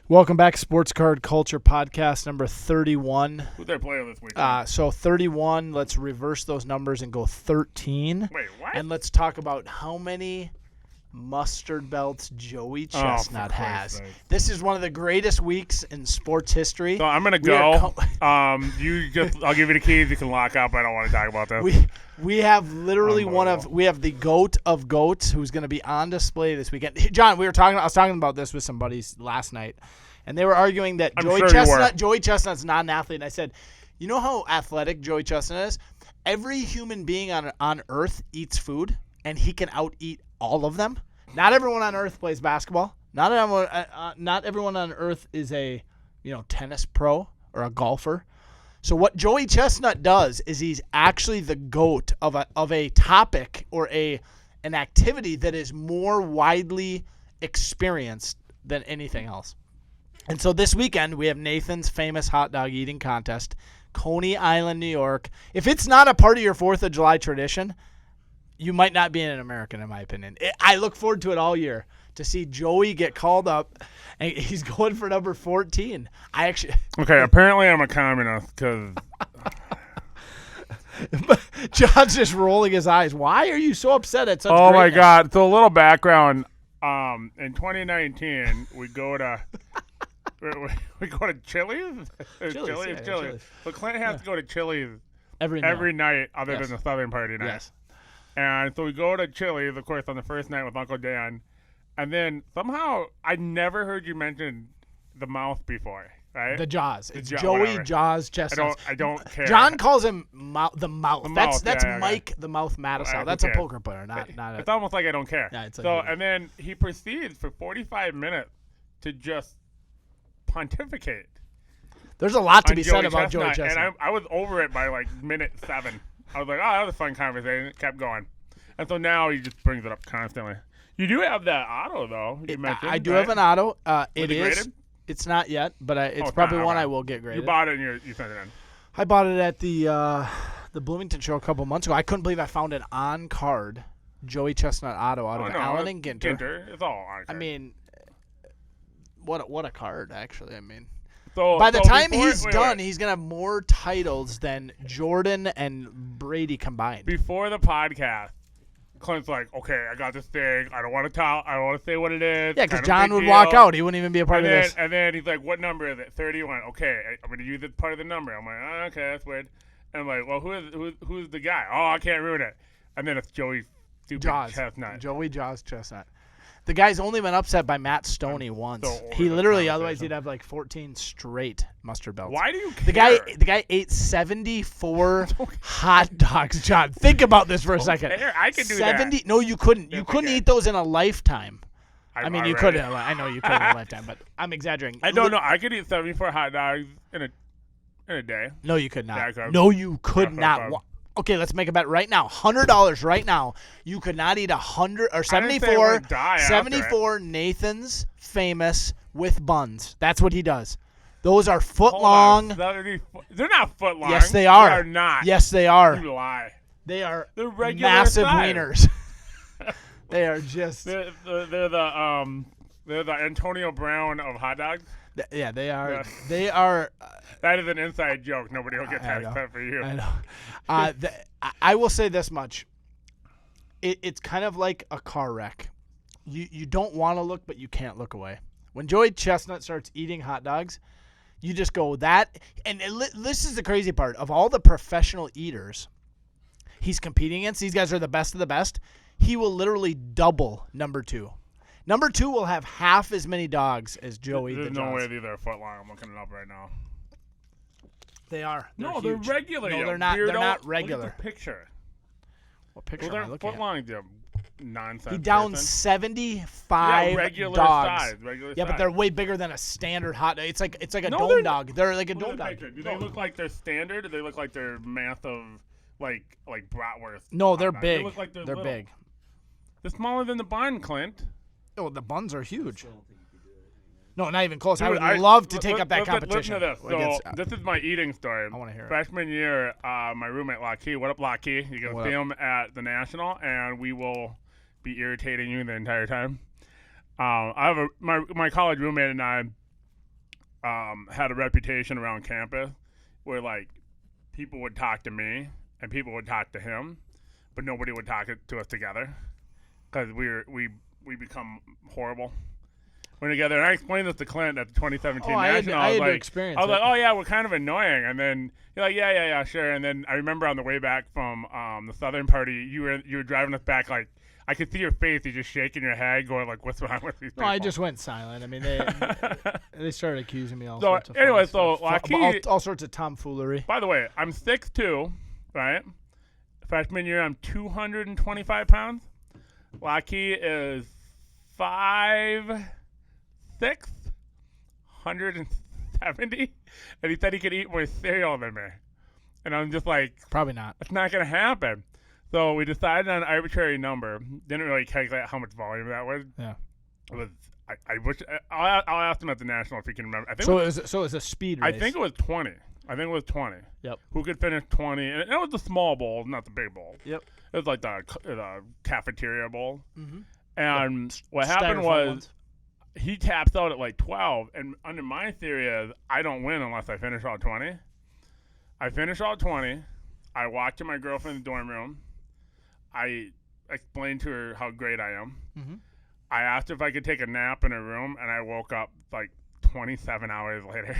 Welcome back, Sports Card Culture Podcast number 31. Who's they playing this week? So 31, let's reverse those numbers and go 13. Wait, what? And let's talk about how many mustard belts Joey Chestnut has. This is one of the greatest weeks in sports history. So I'm going to go. I'll give you the keys. You can lock up. I don't want to talk about this. We have literally we have the GOAT of GOATs who's going to be on display this weekend. John, I was talking about this with some buddies last night, and they were arguing that Joey Chestnut's not an athlete. And I said, you know how athletic Joey Chestnut is? Every human being on earth eats food, and he can out-eat all of them. Not everyone on earth plays basketball. Not everyone on earth is a tennis pro or a golfer. So what Joey Chestnut does is he's actually the GOAT of a topic or an activity that is more widely experienced than anything else. And so this weekend we have Nathan's famous hot dog eating contest, Coney Island, New York. If it's not a part of your 4th of July tradition, you might not be an American, in my opinion. I look forward to it all year to see Joey get called up, and he's going for number 14. Okay, apparently I'm a communist because John's just rolling his eyes. Why are you so upset at such Oh, greatness? my God. So a little background. In 2019, we go to Chili's? Chili's. So Clint has to go to Chili's every night other than the Southern Party night. Yes. And so we go to Chili's, of course, on the first night with Uncle Dan. And then somehow I never heard you mention the mouth before, right? The Jaws. It's Joey whatever. Jaws Chestnut. I don't care. John calls him the mouth. That's yeah, Mike the Mouth Mattisau. Well, That's a poker player, not a. It's almost like I don't care. Yeah, it's and then he proceeds for 45 minutes to just pontificate. There's a lot to be Joey said about Joey Chestnut. Chestnut. And I was over it by like minute 7. I was like, oh, that was a fun conversation. It kept going. And so now he just brings it up constantly. You do have that auto, though. I do have an auto. It is. Graded? It's not yet, but it's probably one I will get graded. You bought it and you sent it in. I bought it at the Bloomington show a couple months ago. I couldn't believe I found an on-card Joey Chestnut auto out of Allen and Ginter. It's all on-card. I mean, what a card, actually. I mean. So, by the time he's done, he's going to have more titles than Jordan and Brady combined. Before the podcast, Clint's like, okay, I got this thing. I don't want to tell. I don't want to say what it is. Yeah, because John would walk out. He wouldn't even be a part of this. And then he's like, what number is it? 31. Okay, I'm going to use it part of the number. I'm like, oh, okay, that's weird. And I'm like, well, who's the guy? Oh, I can't ruin it. And then it's Joey Chestnut. Joey Jaws Chestnut. The guy's only been upset by Matt Stoney once. He literally, otherwise he'd have like 14 straight mustard belts. Why do you care? The guy ate 74 hot dogs, John. Think about this for a second. I could do 70? That. No, you couldn't. You couldn't eat those in a lifetime. I mean, you couldn't. I know you couldn't in a lifetime, but I'm exaggerating. I don't know. I could eat 74 hot dogs in a day. No, you could not. Yeah, no, you could not. Okay, let's make a bet right now. $100 right now. You could not eat 100 or 74 Nathan's famous with buns. That's what he does. Those are foot long. They're not foot long. Yes, they are. They are not. Yes, they are. You lie. They are regular massive size. wieners. They are just. They're the Antonio Brown of hot dogs. Yeah, they are. Yeah. They are. That is an inside joke. Nobody will get that except for you. I know. I will say this much. It's kind of like a car wreck. You don't want to look, but you can't look away. When Joey Chestnut starts eating hot dogs, you just go that. And this is the crazy part. Of all the professional eaters he's competing against, these guys are the best of the best. He will literally double number 2. Number 2 will have half as many dogs as Joey. There's no way these are foot long. I'm looking it up right now. They are. They're regular. No, they're not. They're not regular. Look at the picture. What picture am I looking at? Foot long, nonsense. He downed 75 regular dogs. Size, regular yeah, size. but they're way bigger than a standard hot dog. It's like a dome dog. They're like a dome dog. Do they look like they're standard? Or do they look like they're massive, like bratwurst? No, they're big. They look like they're big. They're smaller than the bun, Clint. Oh, the buns are huge. No, not even close. Dude, I would love to take up that competition. Listen to this. So this is my eating story. I want to hear it. Freshman year, my roommate Lockheed. What up, Lockheed? You're gonna see him at the National, and we will be irritating you the entire time. I have my college roommate and I had a reputation around campus where like people would talk to me and people would talk to him, but nobody would talk to us together because we become horrible. We're together, and I explained this to Clint at the 2017 National. I had to experience it. I was like, oh yeah, we're kind of annoying, and then you're like, yeah, sure. And then I remember on the way back from the Southern party, you were driving us back like. I could see your face. You're just shaking your head, going like, "What's wrong with these people?" No, I just went silent. I mean, they started accusing me all so sorts of anyway, stuff. all sorts of tomfoolery. By the way, I'm 6'2", right? Freshman year, I'm 225 pounds. Lockheed is 5'6", 170, and he said he could eat more cereal than me. And I'm just like, probably not. It's not gonna happen. So we decided on an arbitrary number. Didn't really calculate how much volume that was. Yeah. It was. I wish. I'll ask him at the national if he can remember. I think so it was a speed race. I think it was 20. Yep. Who could finish 20? And it was the small bowl, not the big bowl. Yep. It was like the cafeteria bowl. Mm-hmm. And what happened was he taps out at like 12. And under my theory is I don't win unless I finish all 20. I finish all 20. I walk to my girlfriend's dorm room. I explained to her how great I am. Mm-hmm. I asked her if I could take a nap in her room, and I woke up like 27 hours later.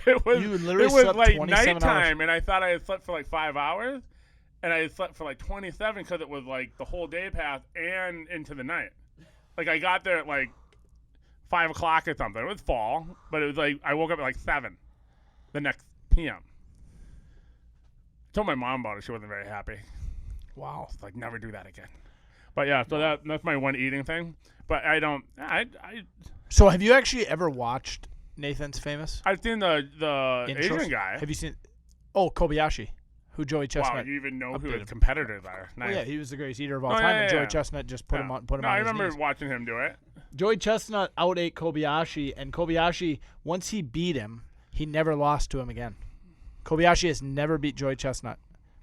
it was like nighttime, and I thought I had slept for like 5 hours, and I had slept for like 27 because it was like the whole day passed and into the night. Like I got there at like 5 o'clock or something. It was fall, but it was like I woke up at like 7 the next p.m. Told my mom about it. She wasn't very happy. Wow. It's like, never do that again. But yeah, so that's my one eating thing. But I don't. So have you actually ever watched Nathan's Famous? I've seen the Asian guy. Have you seen? Oh, Kobayashi, who Joey Chestnut. Wow, you even know who his competitors are. Nice. Oh, yeah, he was the greatest eater of all time, and Joey Chestnut just put him on. No, I remember watching him do it. Joey Chestnut outate Kobayashi, and Kobayashi, once he beat him, he never lost to him again. Kobayashi has never beat Joey Chestnut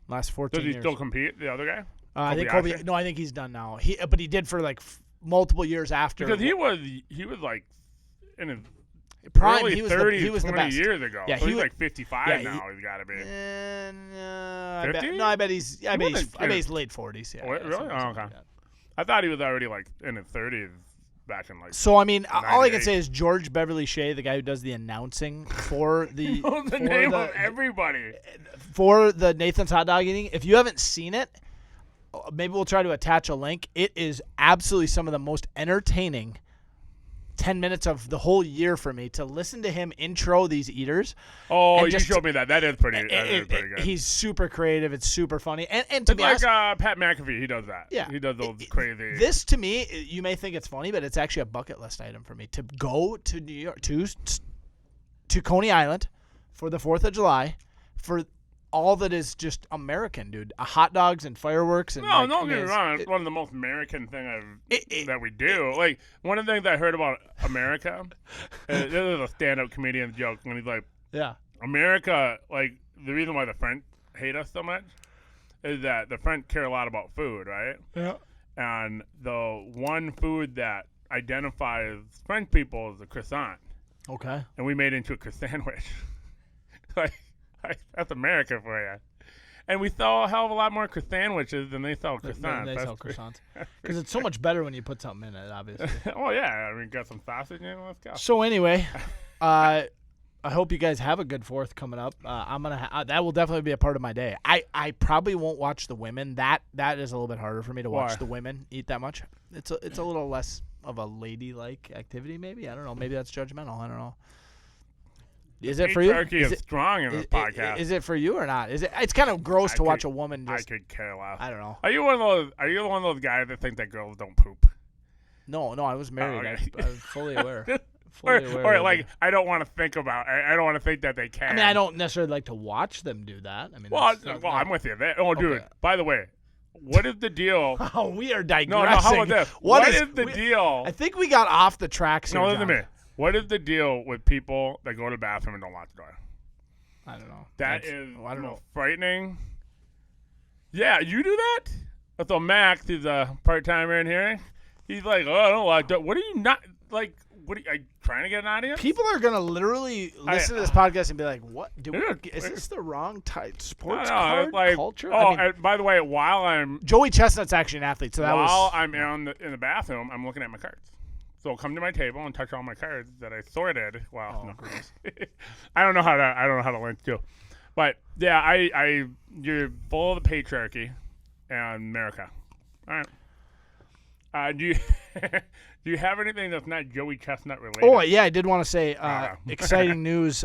last 14 years. Does he still compete, the other guy? I think I think he's done now. But he did for like multiple years after. Because he was like in his prime. Early He was 30s, he was 20 the best. years ago. Yeah, so he's like 55 now. He's got to be. I bet he's late 40s. Yeah. Really? Oh, okay. I thought he was already like in his 30s. Back in like so, I mean, all I can say is George Beverly Shea, the guy who does the announcing for the name of everybody for the Nathan's Hot Dog Eating. If you haven't seen it, maybe we'll try to attach a link. It is absolutely some of the most entertaining 10 minutes of the whole year for me to listen to him intro these eaters. Oh, you showed me that. That is pretty good. He's super creative. It's super funny. And to be honest, Pat McAfee, he does that. Yeah. He does those crazy. This, to me, you may think it's funny, but it's actually a bucket list item for me. To go to New York, to Coney Island for the 4th of July for all that is just American, dude. Hot dogs and fireworks. And no, don't get me wrong. It's one of the most American things that we do. Like, one of the things I heard about America, this is a stand-up comedian's joke, when he's like, yeah, America, like, the reason why the French hate us so much is that the French care a lot about food, right? Yeah. And the one food that identifies French people is the croissant. Okay. And we made it into a croissant sandwich. like, that's America for you. And we sell a hell of a lot more sandwiches than they sell croissants. They sell croissants. Because it's so much better when you put something in it, obviously. Oh, yeah. I mean, got some sausage in it. Let's go. So, anyway, I hope you guys have a good 4th coming up. That will definitely be a part of my day. I probably won't watch the women. That is a little bit harder for me to watch the women eat that much. It's a little less of a ladylike activity, maybe. I don't know. Maybe that's judgmental. I don't know. Is it for you? Turkey is strong in this podcast. Is it for you or not? It's kind of gross to watch a woman just. I could care less. I don't know. Are you one of those guys that think that girls don't poop? No, I was married. Oh, okay. I was fully aware. Or like, I don't want to think about. I don't want to think that they can. I mean, I don't necessarily like to watch them do that. I mean, I'm with you. Dude. By the way, what is the deal? Oh, we are digressing. No, how about this? What is the deal? I think we got off the tracks here. No, listen to me. What is the deal with people that go to the bathroom and don't lock the door? I don't know. That's frightening. Yeah, you do that? So Max, he's a part-timer in here. He's like, oh, I don't lock the door. What are you not, like, what are you trying to get an audience? People are gonna literally listen to this podcast and be like, "What? Is this the wrong type sports card culture?" And by the way, Joey Chestnut's actually an athlete, so I'm in the bathroom, I'm looking at my cards. So come to my table and touch all my cards that I sorted. Wow, I don't know how to link to, but yeah, you're full of the patriarchy and America. All right. Do you have anything that's not Joey Chestnut related? Oh yeah, I did want to say exciting news.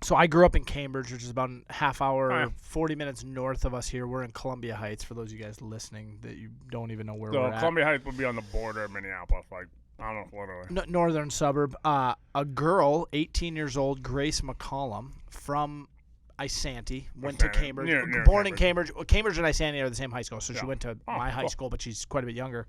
So I grew up in Cambridge, which is about a half hour, 40 minutes north of us here. We're in Columbia Heights, for those of you guys listening that you don't even know where we're at. Columbia Heights would be on the border of Minneapolis, like, I don't know, literally. Northern suburb. A girl, 18 years old, Grace McCollum, from Isanti, went to Cambridge. Born in Cambridge. Cambridge and Isanti are the same high school, so she went to my high school, but she's quite a bit younger.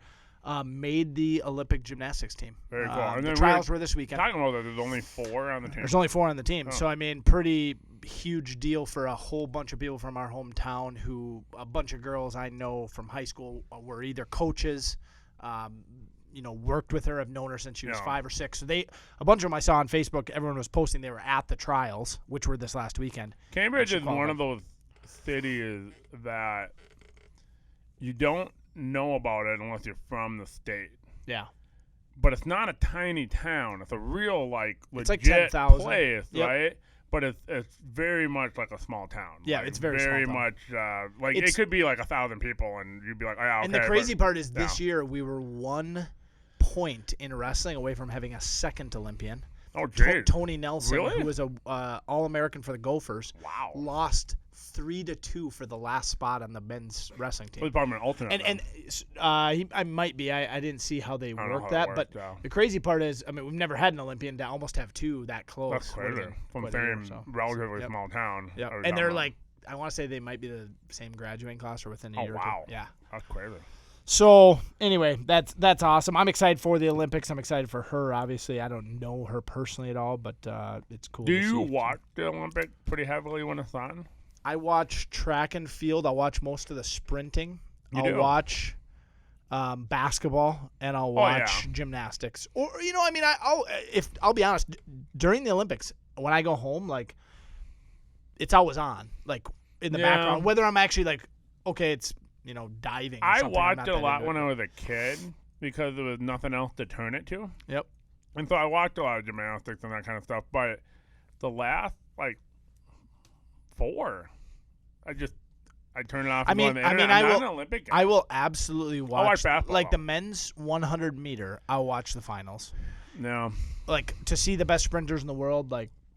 Made the Olympic gymnastics team. Very cool. And the trials were this weekend. Talking about that, there's only 4 on the team. There's only 4 on the team. So, I mean, pretty huge deal for a whole bunch of people from our hometown who a bunch of girls I know from high school were either coaches, worked with her, have known her since she was 5 or 6. So a bunch of them I saw on Facebook, everyone was posting they were at the trials, which were this last weekend. Cambridge is one of those cities that you don't know about it unless you're from the state. Yeah. But it's not a tiny town. It's a real, legit it's like 10,000 place, right? But it's very much like a small town. Yeah, it's very small much it could be like 1,000 people, and you'd be like, oh, yeah, okay. And the crazy part is this year we were 1 point in wrestling away from having a second Olympian. Oh, geez. Tony Nelson, really? who was a All-American for the Gophers, lost 3-2 for the last spot on the men's wrestling team. He's probably an alternate. And I might be. I didn't see how they worked that, but the crazy part is, I mean, we've never had an Olympian to almost have 2 that close. That's crazy. From the same relatively small town. Yeah, and they're I want to say they might be the same graduating class or within a year or 2. Wow. Yeah. That's crazy. So anyway, that's awesome. I'm excited for the Olympics. I'm excited for her. Obviously, I don't know her personally at all, but it's cool. Do you watch the Olympics pretty heavily when it's on? I watch track and field. I'll watch most of the sprinting. I'll watch basketball, and I'll watch gymnastics. Or I'll be honest, during the Olympics, when I go home, it's always on, in the background. Whether I'm actually it's diving. I watched it a lot when I was a kid because there was nothing else to turn it to. Yep. And so I watched a lot of gymnastics and that kind of stuff. But the last 4, I turn it off. I'm not an Olympic guy. I will absolutely watch. I'll watch basketball. The men's 100 meter. I'll watch the finals. No. To see the best sprinters in the world.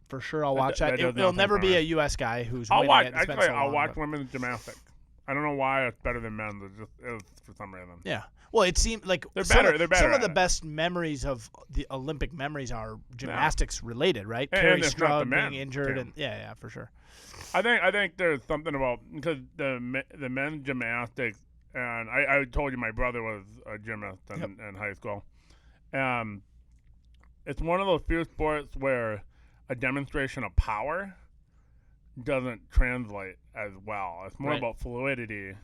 For sure, I'll watch that. It'll never be a U.S. guy who's. I'll watch women's gymnastics. I don't know why it's better than men's. It's for some reason. Yeah. Well, it seemed like they're better. Some of the best memories of the Olympic memories are gymnastics related, right? Carrie Strug being injured, and yeah, for sure. I think there's something about because the men's gymnastics, and I told you my brother was a gymnast in high school. It's one of those few sports where a demonstration of power doesn't translate as well. It's more about fluidity.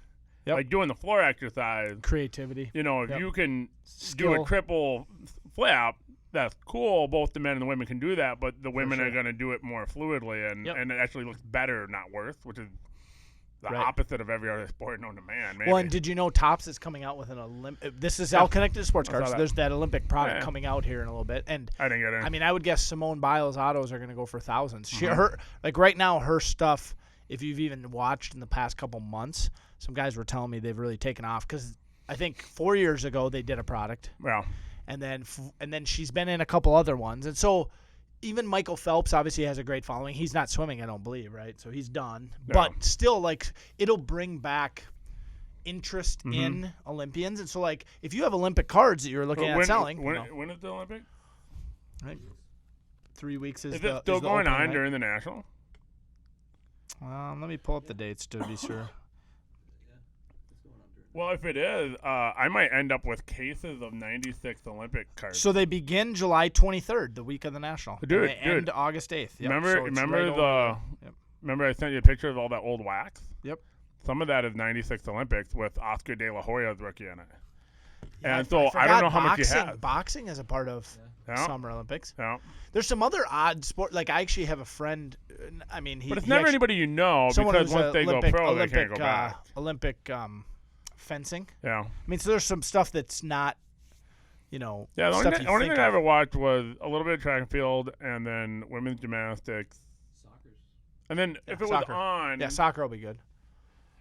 Yep. Like doing the floor exercise. Creativity. If you can do a triple flip, that's cool. Both the men and the women can do that, but the women are going to do it more fluidly, and it actually looks better, not worse, which is the opposite of every other sport known to man. Maybe. Well, and did you know Topps is coming out with an Olympic? This is all connected to sports cars. So there's that Olympic product coming out here in a little bit, and I didn't get it. I mean, I would guess Simone Biles autos are going to go for thousands. Her right now, her stuff. If you've even watched in the past couple months, some guys were telling me they've really taken off because I think 4 years ago they did a product. Yeah. And then she's been in a couple other ones, and so. Even Michael Phelps obviously has a great following. He's not swimming, I don't believe, right? So he's done. No. But still, it'll bring back interest in Olympians. And so, if you have Olympic cards that you're looking at selling. When is the Olympic? Right. 3 weeks is it still going on during the National? Let me pull up the dates to be sure. Well, if it is, I might end up with cases of 96 Olympic cards. So they begin July 23rd, the week of the National. Dude, and they end August 8th. Yep. Remember I sent you a picture of all that old wax? Yep. Some of that is 96 Olympics with Oscar De La Hoya's rookie in it. And so I don't know how much you have. Boxing is a part of Summer Olympics. Yeah. There's some other odd sport. Like I actually have a friend. I mean, but it's never anybody you know because once they go pro, they can't go back. Olympic fencing. Yeah. I mean, so there's some stuff that's not, Yeah, the only thing I ever watched was a little bit of track and field, and then women's gymnastics. Soccer. And then if it was on. Yeah, soccer will be good.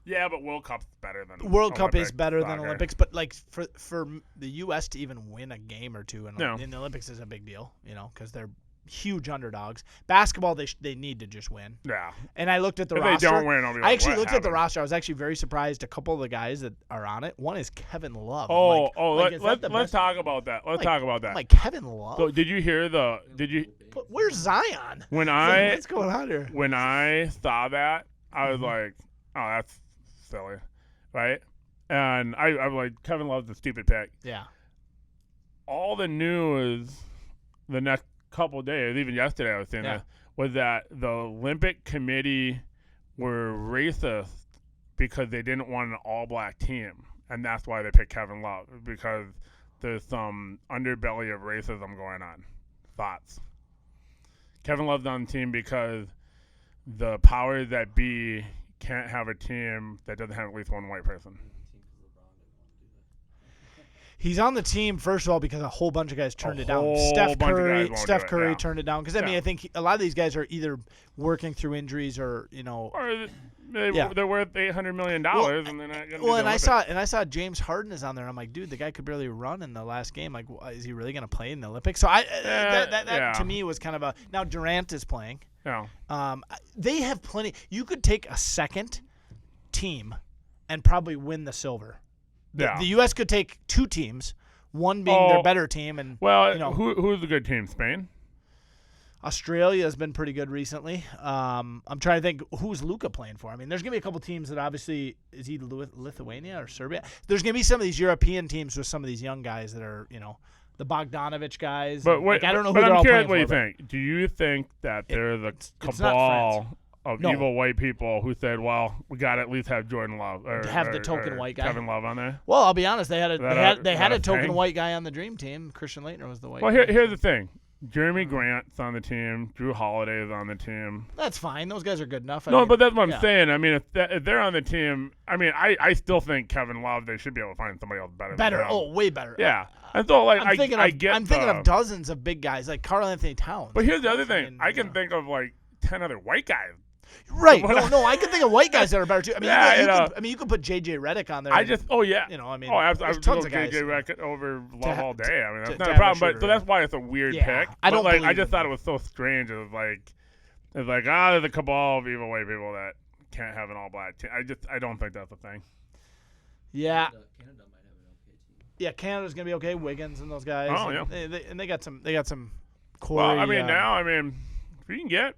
Yeah, but World Cup's better than World Cup is better than Olympics, but like for the U.S. to even win a game or two in the Olympics is a big deal, because they're huge underdogs. Basketball, they need to just win. Yeah. And I looked at the if roster. They don't win, I'll be like, I actually looked at the roster. I was actually very surprised. A couple of the guys that are on it. One is Kevin Love. Let's talk about that. Let's talk about that. Like Kevin Love. So did you hear But where's Zion? What's going on here? When I saw that, I was like, oh, that's silly, right? And I'm like, Kevin Love's a stupid pick. Yeah. All the news the next couple of days, even yesterday I was saying this, was that the Olympic Committee were racist because they didn't want an all-black team, and that's why they picked Kevin Love, because there's some underbelly of racism going on. Thoughts? Kevin Love's on the team because the powers that be can't have a team that doesn't have at least one white person. He's on the team, first of all, because a whole bunch of guys turned it down. Steph Curry turned it down. Because, I think a lot of these guys are either working through injuries or, Or they're worth $800 million, and they're not going to and I saw James Harden is on there. I'm like, dude, the guy could barely run in the last game. Like, is he really going to play in the Olympics? So that to me was kind of a – now Durant is playing. Yeah. They have plenty – you could take a second team and probably win the silver. The U.S. could take two teams, one being their better team. And who's the good team? Spain? Australia has been pretty good recently. I'm trying to think, who's Luka playing for? I mean, there's going to be a couple teams that obviously – is he Lithuania or Serbia? There's going to be some of these European teams with some of these young guys that are, the Bogdanovich guys. But wait, I don't know who they're all playing for. What do you think? Do you think that there's a cabal of evil white people who said, well, we got to at least have Jordan Love or have the token white guy, Kevin Love on there? Well, I'll be honest, they had a token white guy on the dream team. Christian Laettner was the white guy. Well, here's the thing. Jeremy Grant's on the team. Drew Holiday's on the team. That's fine. Those guys are good enough. But that's what I'm saying. I mean, if they're on the team, I still think Kevin Love, they should be able to find somebody else better. Way better. Yeah. And so, I'm thinking of dozens of big guys, like Karl Anthony Towns. But here's the other thing. I can think of, 10 other white guys. Right. I can think of white guys that are better too. I mean, you could put JJ Redick on there. I was tons of JJ Redick over Love all day. I mean, that's not a problem. But that's why it's a weird pick. I just thought it was so strange. It was like there's a cabal of evil white people that can't have an all black team. I don't think that's a thing. Yeah. Canada might have an okay team. Yeah, Canada's gonna be okay. Wiggins and those guys. Oh yeah. And they got some. Corey, well, if you can get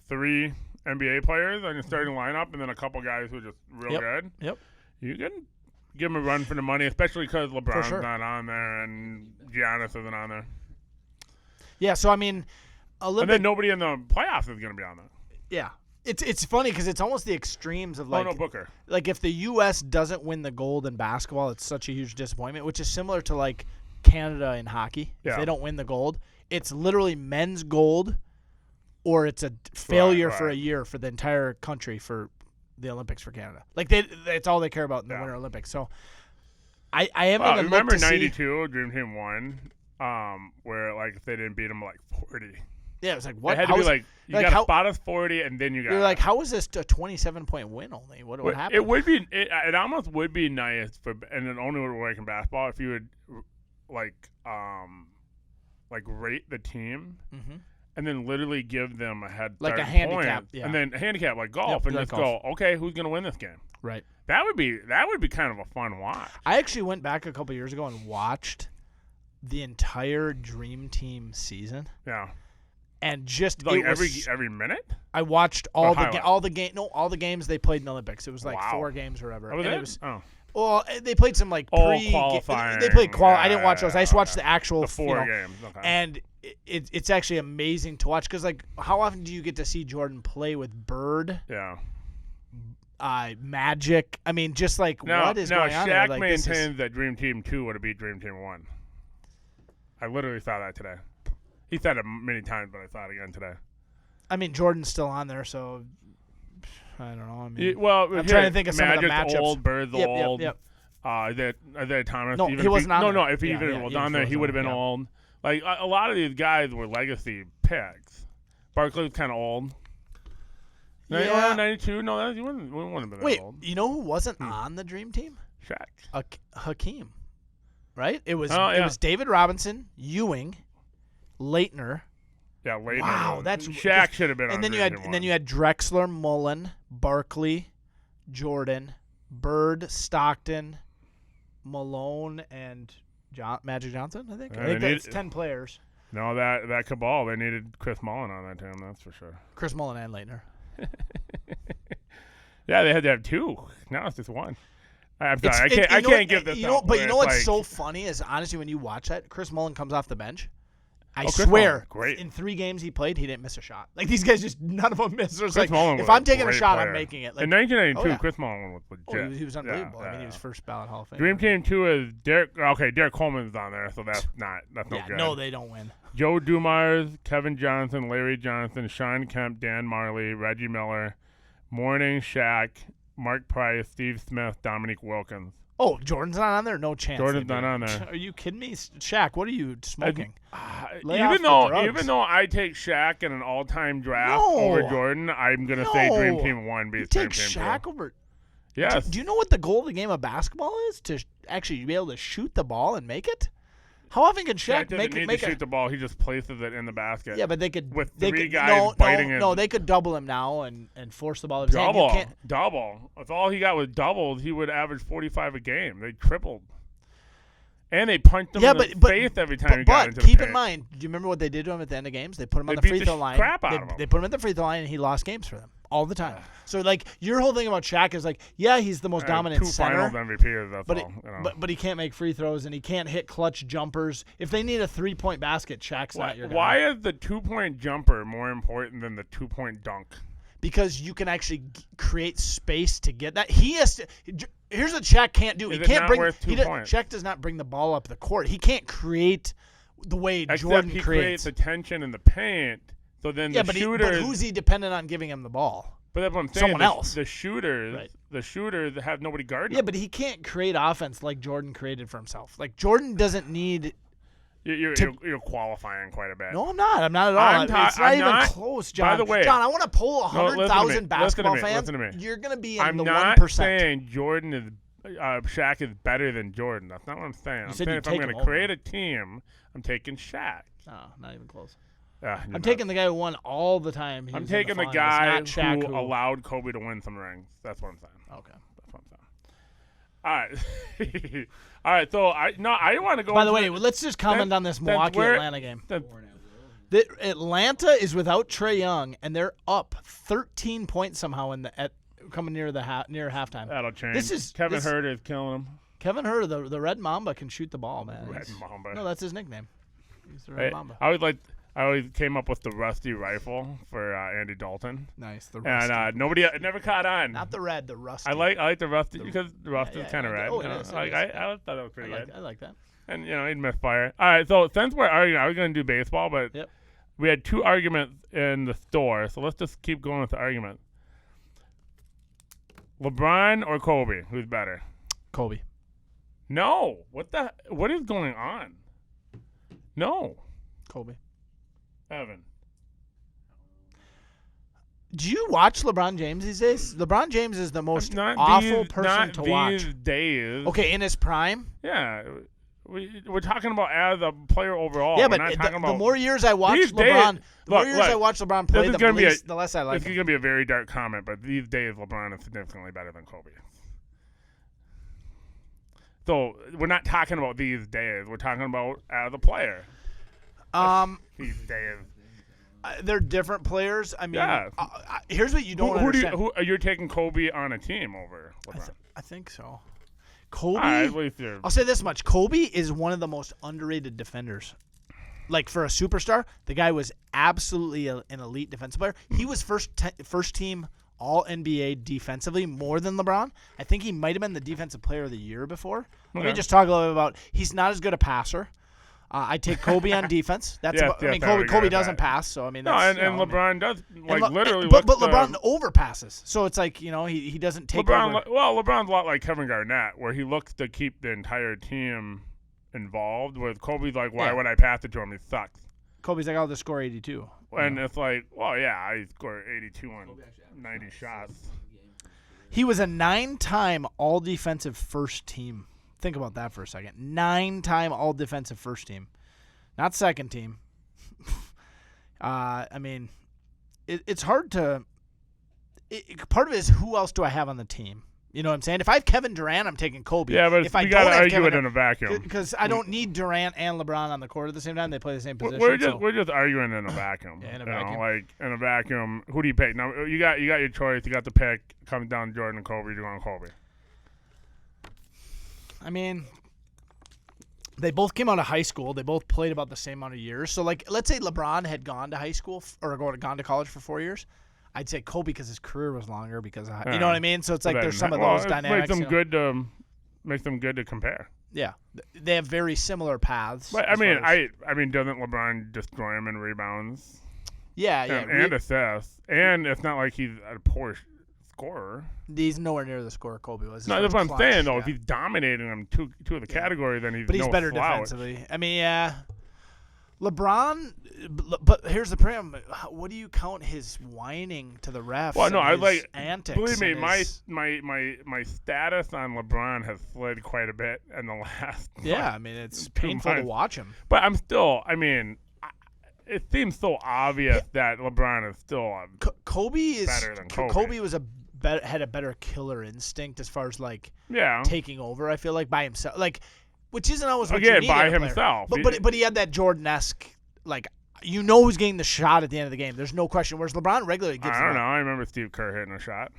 3 NBA players on your starting lineup and then a couple guys who are just real good. Yep. You can give them a run for the money, especially because LeBron's not on there and Giannis isn't on there. Yeah, so I mean, and then nobody in the playoffs is going to be on there. Yeah. It's funny because it's almost the extremes of Booker. Like if the U.S. doesn't win the gold in basketball, it's such a huge disappointment, which is similar to like Canada in hockey. Yeah. If they don't win the gold, it's literally men's gold, or it's a failure for a year for the entire country for the Olympics for Canada. Like that's all they care about in the Winter Olympics. So I haven't even looked to see. Remember '92 Dream Team won, where if they didn't beat them 40. Yeah, it was like what? It had to be you got to spot us 40 and then you got. You're like, how is this a 27-point win only? What happened? It would be. It almost would be nice and it only would work in basketball if you would rate the team. Mm-hmm. And then literally give them a head start, like a handicap, and then a handicap like golf, and just go, okay, who's going to win this game? Right. That would be kind of a fun watch. I actually went back a couple years ago and watched the entire Dream Team season. Yeah. And just every minute. I watched all the games they played in the Olympics. It was 4 games or whatever. Oh, was it? Well, they played some qualifying. They played I didn't watch those. I just watched the actual the 4 games. Okay. And it's actually amazing to watch because how often do you get to see Jordan play with Bird? Yeah. Magic. I mean, just like what is going on? Shaq Like, maintains that Dream Team 2 would have beat Dream Team 1. I literally saw that today. He said it many times, but I saw it again today. I mean, Jordan's still on there, so I don't know. I mean, I'm trying to think of some of the Magic's matchups. old, Bird's old. Yep. That Thomas. No, he wasn't on there. No, if he even was on there, he would have been old. Like a lot of these guys were legacy picks. Barkley was kind of old. Yeah. 92. No, he wouldn't have been that old. Wait, you know who wasn't on the Dream Team? Shaq. Hakeem. Right? It was David Robinson, Ewing, Leitner. Yeah, Leitner. Wow, that's Shaq should have been on. And then you had Drexler, Mullen, Barkley, Jordan, Bird, Stockton, Malone, and Magic Johnson. I think that's 10 players. No, that cabal, they needed Chris Mullen on that team. That's for sure. Chris Mullen and Leitner. Yeah, they had to have 2. Now it's just 1. I'm sorry, I can't give this. But you know what's so funny is honestly when you watch that, Chris Mullen comes off the bench. I swear, in 3 games he played, he didn't miss a shot. Like these guys just none of them missed. It's like if I'm taking a shot, I'm making it. Like, in 1992, Chris Mullen was legit. He was unbelievable. I mean, he was first ballot Hall of Fame. Dream Team 2 is Derek. Okay, Derek Coleman's on there, so that's no good. No, they don't win. Joe Dumars, Kevin Johnson, Larry Johnson, Sean Kemp, Dan Marley, Reggie Miller, Morning, Shaq, Mark Price, Steve Smith, Dominique Wilkins. Oh, Jordan's not on there? No chance. Jordan's not on there. Are you kidding me? Shaq, what are you smoking? Even though I take Shaq in an all-time draft over Jordan, I'm going to say Dream Team 1 beats Dream Team 2. You take Shaq over... Yes. Do you know what the goal of the game of basketball is? To actually be able to shoot the ball and make it? How often can Shaq make to shoot the ball? He just places it in the basket. Yeah, but they could with 3 guys biting it. No, they could double him now and force the ball to his hand. Double. If all he got was doubles, he would average 45 a game. They tripled. And they punched him in the face every time he got into the paint. But keep in mind, do you remember what they did to him at the end of games? They put him on the free throw line. They put him at the free throw line, and he lost games for them all the time. So, like, your whole thing about Shaq is like, yeah, he's the most dominant center. 2 finals MVPs, that's all. You know. But he can't make free throws, and he can't hit clutch jumpers. If they need a 3-point basket, Shaq's not your guy. Why is the 2-point jumper more important than the 2-point dunk? Because you can actually create space to get that. He has to. Here's what Shaq can't do. Shaq does not bring the ball up the court. He can't create the way Jordan creates. He creates the tension in the paint. So then the shooters. But who's he dependent on giving him the ball? But that's what I'm saying. Someone else. The shooters have nobody guarding. Yeah, but he can't create offense like Jordan created for himself. Like Jordan doesn't need. You're qualifying quite a bit. No, I'm not. I'm not at all. It's not even close, John. By the way, John, I want to poll 100,000 basketball fans. You're going to be in the 1%. I'm not saying Shaq is better than Jordan. That's not what I'm saying. I'm saying if I'm going to create a team, I'm taking Shaq. No, not even close. I'm taking the guy who won all the time. I'm taking the guy who allowed Kobe to win some rings. That's what I'm saying. Okay. That's what I'm saying. All right. So I want to go. By the way, let's just comment on this Milwaukee-Atlanta game. Atlanta is without Trae Young, and they're up 13 points somehow coming near halftime. That'll change. Kevin Huerter is killing them. Kevin Huerter, the Red Mamba, can shoot the ball, man. Red Mamba. No, that's his nickname. He's the Red Mamba. I always came up with the rusty rifle for Andy Dalton. Nice, the rusty. And it never caught on. Not the red, the rusty. I like the rusty because the rusty is kind of red. Oh, it is. I thought it was pretty good. I like that. And he'd misfire. All right, so since we're arguing, I was going to do baseball, but we had 2 arguments in the store, so let's just keep going with the argument. LeBron or Kobe? Who's better? Kobe. No. What is going on? No. Kobe. Evan. Do you watch LeBron James these days? LeBron James is the most awful person to watch. These days. Okay, in his prime? Yeah. We're talking about as a player overall. Yeah, but the more years I watch LeBron, play, the less I like him. This is going to be a very dark comment, but these days LeBron is significantly better than Kobe. So we're not talking about these days. We're talking about as a player. These days. They're different players. I mean, here's what you don't understand. Who you're taking Kobe on a team over LeBron? I think so. Kobe. I'll say this much: Kobe is one of the most underrated defenders. Like for a superstar, the guy was absolutely an elite defensive player. He was first team all NBA defensively more than LeBron. I think he might have been the defensive player of the year before. Let me just talk a little bit about he's not as good a passer. I take Kobe on defense. That's Kobe doesn't pass, so I mean that's, and LeBron does literally. But LeBron overpasses, so it's like he doesn't take over. Well, LeBron's a lot like Kevin Garnett, where he looks to keep the entire team involved. Where Kobe's like, why would I pass it to him? He sucks. Kobe's like, I'll just score 82. And it's like, well, yeah, I scored 82 on 90 shots. He was a 9-time all-defensive first team. Think about that for a second. 9-time all-defensive first team. Not second team. I mean, it's hard to part of it is who else do I have on the team? You know what I'm saying? If I have Kevin Durant, I'm taking Kobe. Yeah, but if I you got to argue Kevin, it in a vacuum. Because I don't need Durant and LeBron on the court at the same time. They play the same position. We're just arguing in a vacuum. In a vacuum. Like in a vacuum, who do you pick? Now you got your choice. You got the pick. Comes down to Jordan and Kobe. You're going Kobe. I mean, they both came out of high school. They both played about the same amount of years. So, like, let's say LeBron had gone to high school or gone to college for 4 years. I'd say Kobe because his career was longer because of, you know what I mean? So it's like there's some of those dynamics. Makes them good to compare. Yeah, they have very similar paths. But I mean, doesn't LeBron destroy him in rebounds? Yeah, and assists, and it's not like he's a poor scorer. He's nowhere near the score Kobe was. No, that's what I'm saying though. Yeah. If he's dominating them two of the category, then he's better slouch. Defensively. I mean, yeah. LeBron, but here's the problem. What do you count his whining to the refs? Well, no, I like antics. Believe me, my status on LeBron has slid quite a bit in the last. Yeah, I mean it's painful to watch him. But I'm still. I mean, it seems so obvious that LeBron is still Kobe is better than Kobe. Kobe was had a better killer instinct as far as like taking over. I feel like by himself, like. Which isn't always what you need by himself. But he had that Jordan-esque, like, you know who's getting the shot at the end of the game. There's no question. Whereas LeBron regularly gets I don't know. I remember Steve Kerr hitting a shot.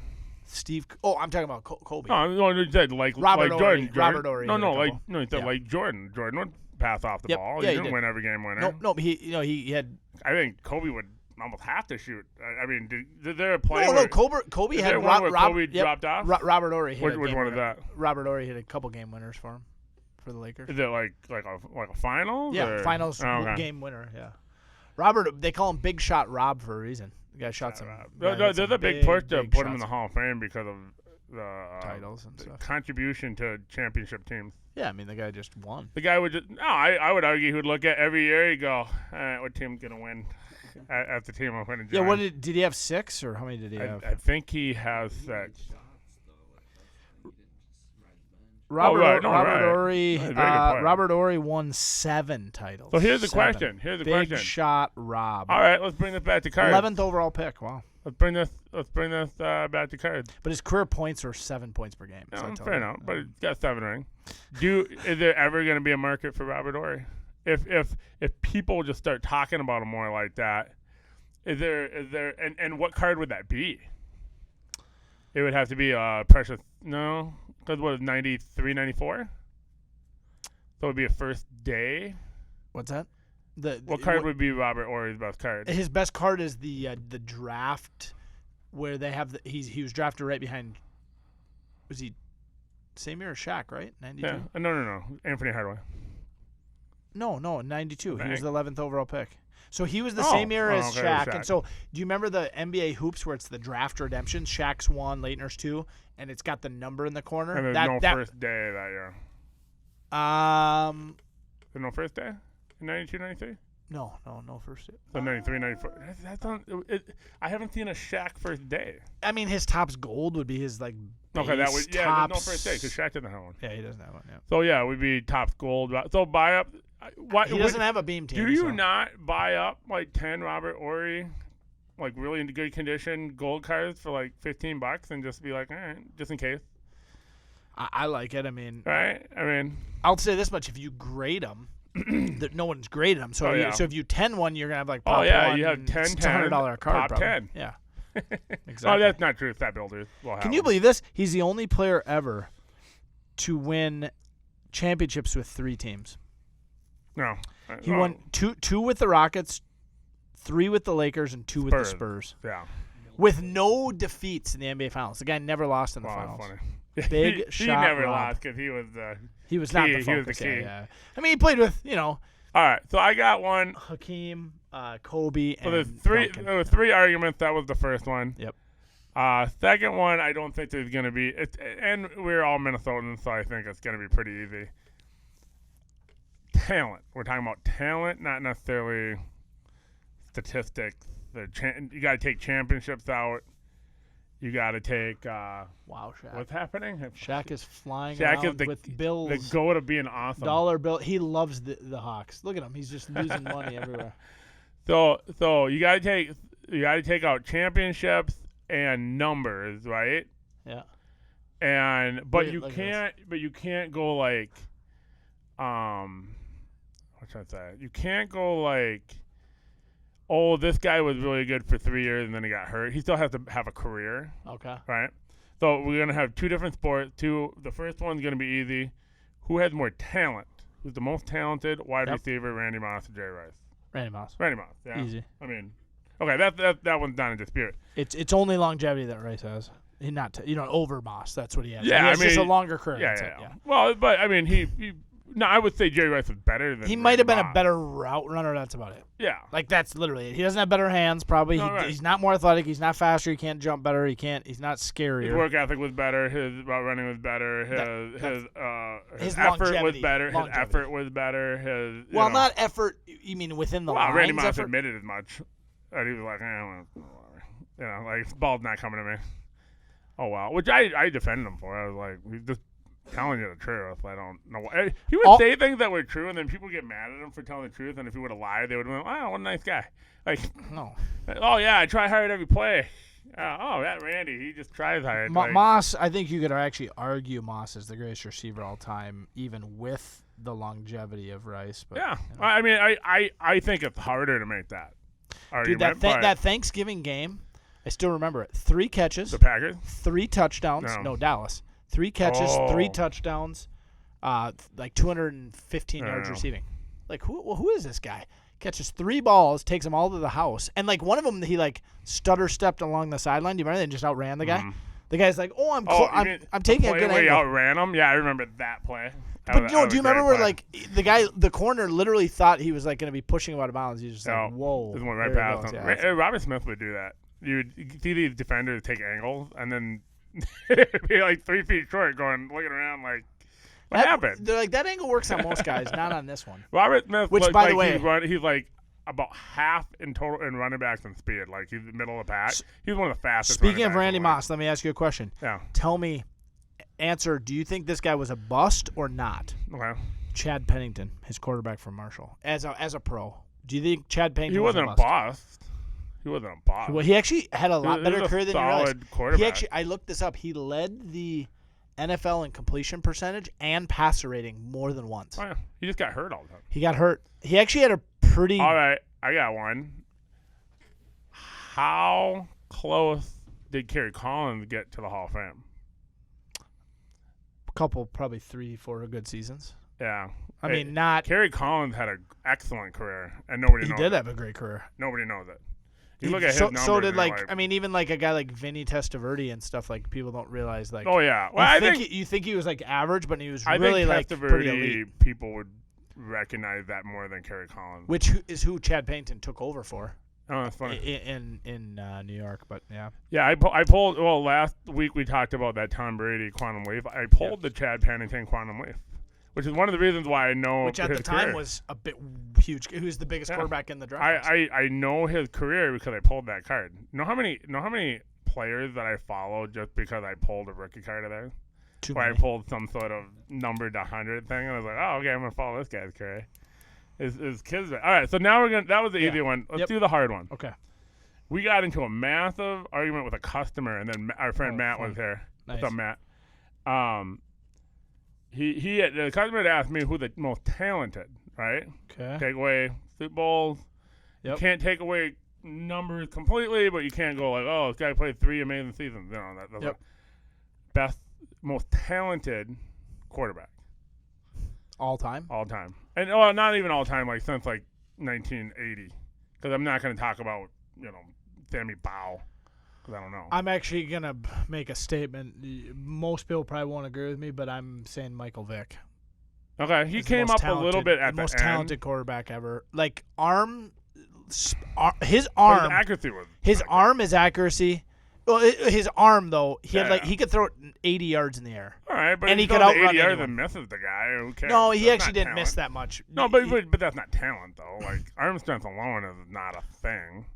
I'm talking about Kobe. No, you said like Jordan. Robert Ory. He said like Jordan. Jordan would pass off the ball. He didn't win every game winner. No, he had. I think Kobe would almost have to shoot. I mean, did there a play? No, Kobe had Kobe dropped off. Robert Ory hit. Which one is that? Robert Ory hit a couple game winners for him. For the Lakers. Is it like a finals? Yeah, finals game winner. Yeah, Robert. They call him Big Shot Rob for a reason. The guy shot some. There's a big push to put him in the Hall of Fame because of the titles and stuff. Contribution to championship teams. Yeah, I mean the guy just won. The guy would just I would argue he would look at every year. He'd go, what team's gonna win? At the team I'm winning. Yeah, did he have 6 or how many did he have? I think he has 6. Robert Ory won 7 titles. So here's the question. Big Shot Rob. All right, let's bring this back to cards. 11th overall pick. Wow. Let's bring this back to cards. But his career points are 7 points per game. No, fair enough. But he's got 7 rings. Is there ever going to be a market for Robert Ory? If people just start talking about him more like that, is there and what card would that be? It would have to be precious. No. Because what is 93, 94? So it would be a first day. What's that? What card would be Robert Ory's best card? His best card is the draft, where they have he was drafted right behind. Was he same year as Shaq? Right, 92. Yeah. No. Anthony Hardaway. No, 92. He was the 11th overall pick. So he was the same year as Shaq. And so do you remember the NBA hoops where it's the draft redemption? Shaq's 1, Leitner's 2, and it's got the number in the corner. And there's no first day that year. There's no first day in 92, 93? No first day. So 93, 94. I haven't seen a Shaq first day. I mean, his top's gold would be his like. Okay, that would there's no first day because Shaq doesn't have one. Yeah, he doesn't have one. Yeah. So yeah, it would be top's gold. So buy up. He doesn't have a beam team. Do you not buy up like 10 Robert Ory, like really in good condition gold cards for like $15 and just be like, all right, just in case? I like it. I mean, right? I mean, I'll say this much: if you grade them, no one's graded them. So so if you 10-1, you're gonna have like pop one, you have 10, it's $100 card. Top probably. 10. Yeah, exactly. Oh, that's not true. Stat builders. Can you believe this? He's the only player ever to win championships with 3 teams. No. He won two with the Rockets, 3 with the Lakers, and 2 with the Spurs. Yeah. with no defeats in the NBA Finals. The guy never lost in the finals. Funny. Big shot. He never Rob. lost because he was the not the focus. He was the key. Yeah. I mean, he played with All right, so I got one. Hakeem, Kobe, so and there were three arguments. That was the first one. Yep. Second one, I don't think there's going to be. And we're all Minnesotans, so I think it's going to be pretty easy. Talent. We're talking about talent, not necessarily statistics. You got to take championships out. You got to take. Wow, Shaq. What's happening? Shaq is flying Shaq around is with bills. The goat of being awesome. Dollar bill. He loves the Hawks. Look at him. He's just losing money everywhere. So you got to take out championships and numbers, right? Yeah. But you can't go like what should I say? You can't go like, oh, this guy was really good for 3 years and then he got hurt. He still has to have a career. Okay. Right? So we're going to have two different sports. The first one's going to be easy. Who has more talent? Who's the most talented wide receiver, Randy Moss or Jerry Rice? Randy Moss. Yeah. Easy. I mean, okay, that one's not in dispute. It's only longevity that Rice has. He over Moss. That's what he has. Yeah, he has just a longer career. Yeah. Well, but I mean, I would say Jerry Rice was better than. He might have been a better route runner. That's about it. Yeah. Like that's literally it. He doesn't have better hands. Probably he's not more athletic. He's not faster. He can't jump better. He's not scarier. His work ethic was better. His route running was better. His effort was better. His effort was better. Not effort. You mean within the lines? Randy Moss effort? admitted as much. And he was like, like ball's not coming to me. Oh wow, which I defended him for. I was like, he's just telling you the truth. I don't know why. He would say things that were true, and then people get mad at him for telling the truth. And if he would have lied, they would have been, "Oh, what a nice guy." Like, no. Oh yeah, I try hard every play. That Randy, he just tries hard. Moss, I think you could actually argue Moss is the greatest receiver all time, even with the longevity of Rice. But, yeah, I mean, I think it's harder to make that argument. Dude, that Thanksgiving game, I still remember it. 3 catches. The Packers. 3 touchdowns. No, Dallas. 3 catches, 3 touchdowns, like 215 yards receiving. Like, who is this guy? Catches 3 balls, takes them all to the house. And, like, one of them, he, like, stutter-stepped along the sideline. Do you remember that? And just outran the guy? Mm-hmm. The guy's like, I'm taking a good angle. He outran him? Yeah, I remember that play. But, do you remember where, like, the corner literally thought he was, like, going to be pushing him out of bounds? He was just like, whoa. Just went right past him. Yeah, Robert Smith would do that. You would see these defenders take angles, and then be like 3 feet short looking around like, what happened? They're like, that angle works on most guys, not on this one. Robert Smith, which, by the way, he's like about half in total in running backs and speed. Like, he's the middle of the pack. He's one of the fastest. Speaking of Randy Moss, let me ask you a question. Yeah. Tell me, do you think this guy was a bust or not? Okay. Chad Pennington, his quarterback from Marshall, as a pro. Do you think Chad Pennington He wasn't a bust? He wasn't a boss. Well, he actually had a lot better career than you realize. Quarterback. I looked this up. He led the NFL in completion percentage and passer rating more than once. Oh, yeah. He just got hurt all the time. He got hurt. He actually had a pretty... All right, I got one. How close did Kerry Collins get to the Hall of Fame? A couple, probably 3-4 good seasons. Yeah. I mean, not... Kerry Collins had an excellent career, and nobody knows it. He did have a great career. Nobody knows it. You look at his numbers. So did even like a guy like Vinny Testaverde and stuff. Like, people don't realize, like. Oh yeah, well you think he was like average, but he was really like pretty elite. People would recognize that more than Kerry Collins, which is who Chad Pennington took over for. Oh, that's funny. In New York, but yeah. Yeah, I pulled. Well, last week we talked about that Tom Brady quantum leap. I pulled the Chad Pennington quantum leap, which is one of the reasons why I know. Which at the time was a bit huge. Who's the biggest quarterback in the draft? I know his career because I pulled that card. Know how many players that I follow just because I pulled a rookie card of theirs? Too many. I pulled some sort of numbered 100 thing, and I was like, oh, okay, I'm gonna follow this guy's career. His kids. All right, so now that was the easy one. Let's do the hard one. Okay. We got into a massive argument with a customer, and then our friend Matt was here. Nice. What's up, Matt? The customer had asked me who the most talented, right? Okay. Take away Super Bowls. Yep. You can't take away numbers completely, but you can't go like, oh, this guy played 3 amazing seasons. You know, that's like best, most talented quarterback. All time? All time. And, well, not even all time, like since like 1980. Because I'm not going to talk about, Sammy Bow. Because I don't know. I'm actually going to make a statement. Most people probably won't agree with me, but I'm saying Michael Vick. Okay, he came up a little bit at the most end. talented quarterback ever. Like, his arm. arm. His accuracy was. His arm is accuracy. Well, his arm though, he could throw it 80 yards in the air. All right, but and he could outrun 80 yards and misses the guy. Who cares? No, he that's actually didn't talent. miss that much. No, but that's not talent though. Like arm strength alone is not a thing.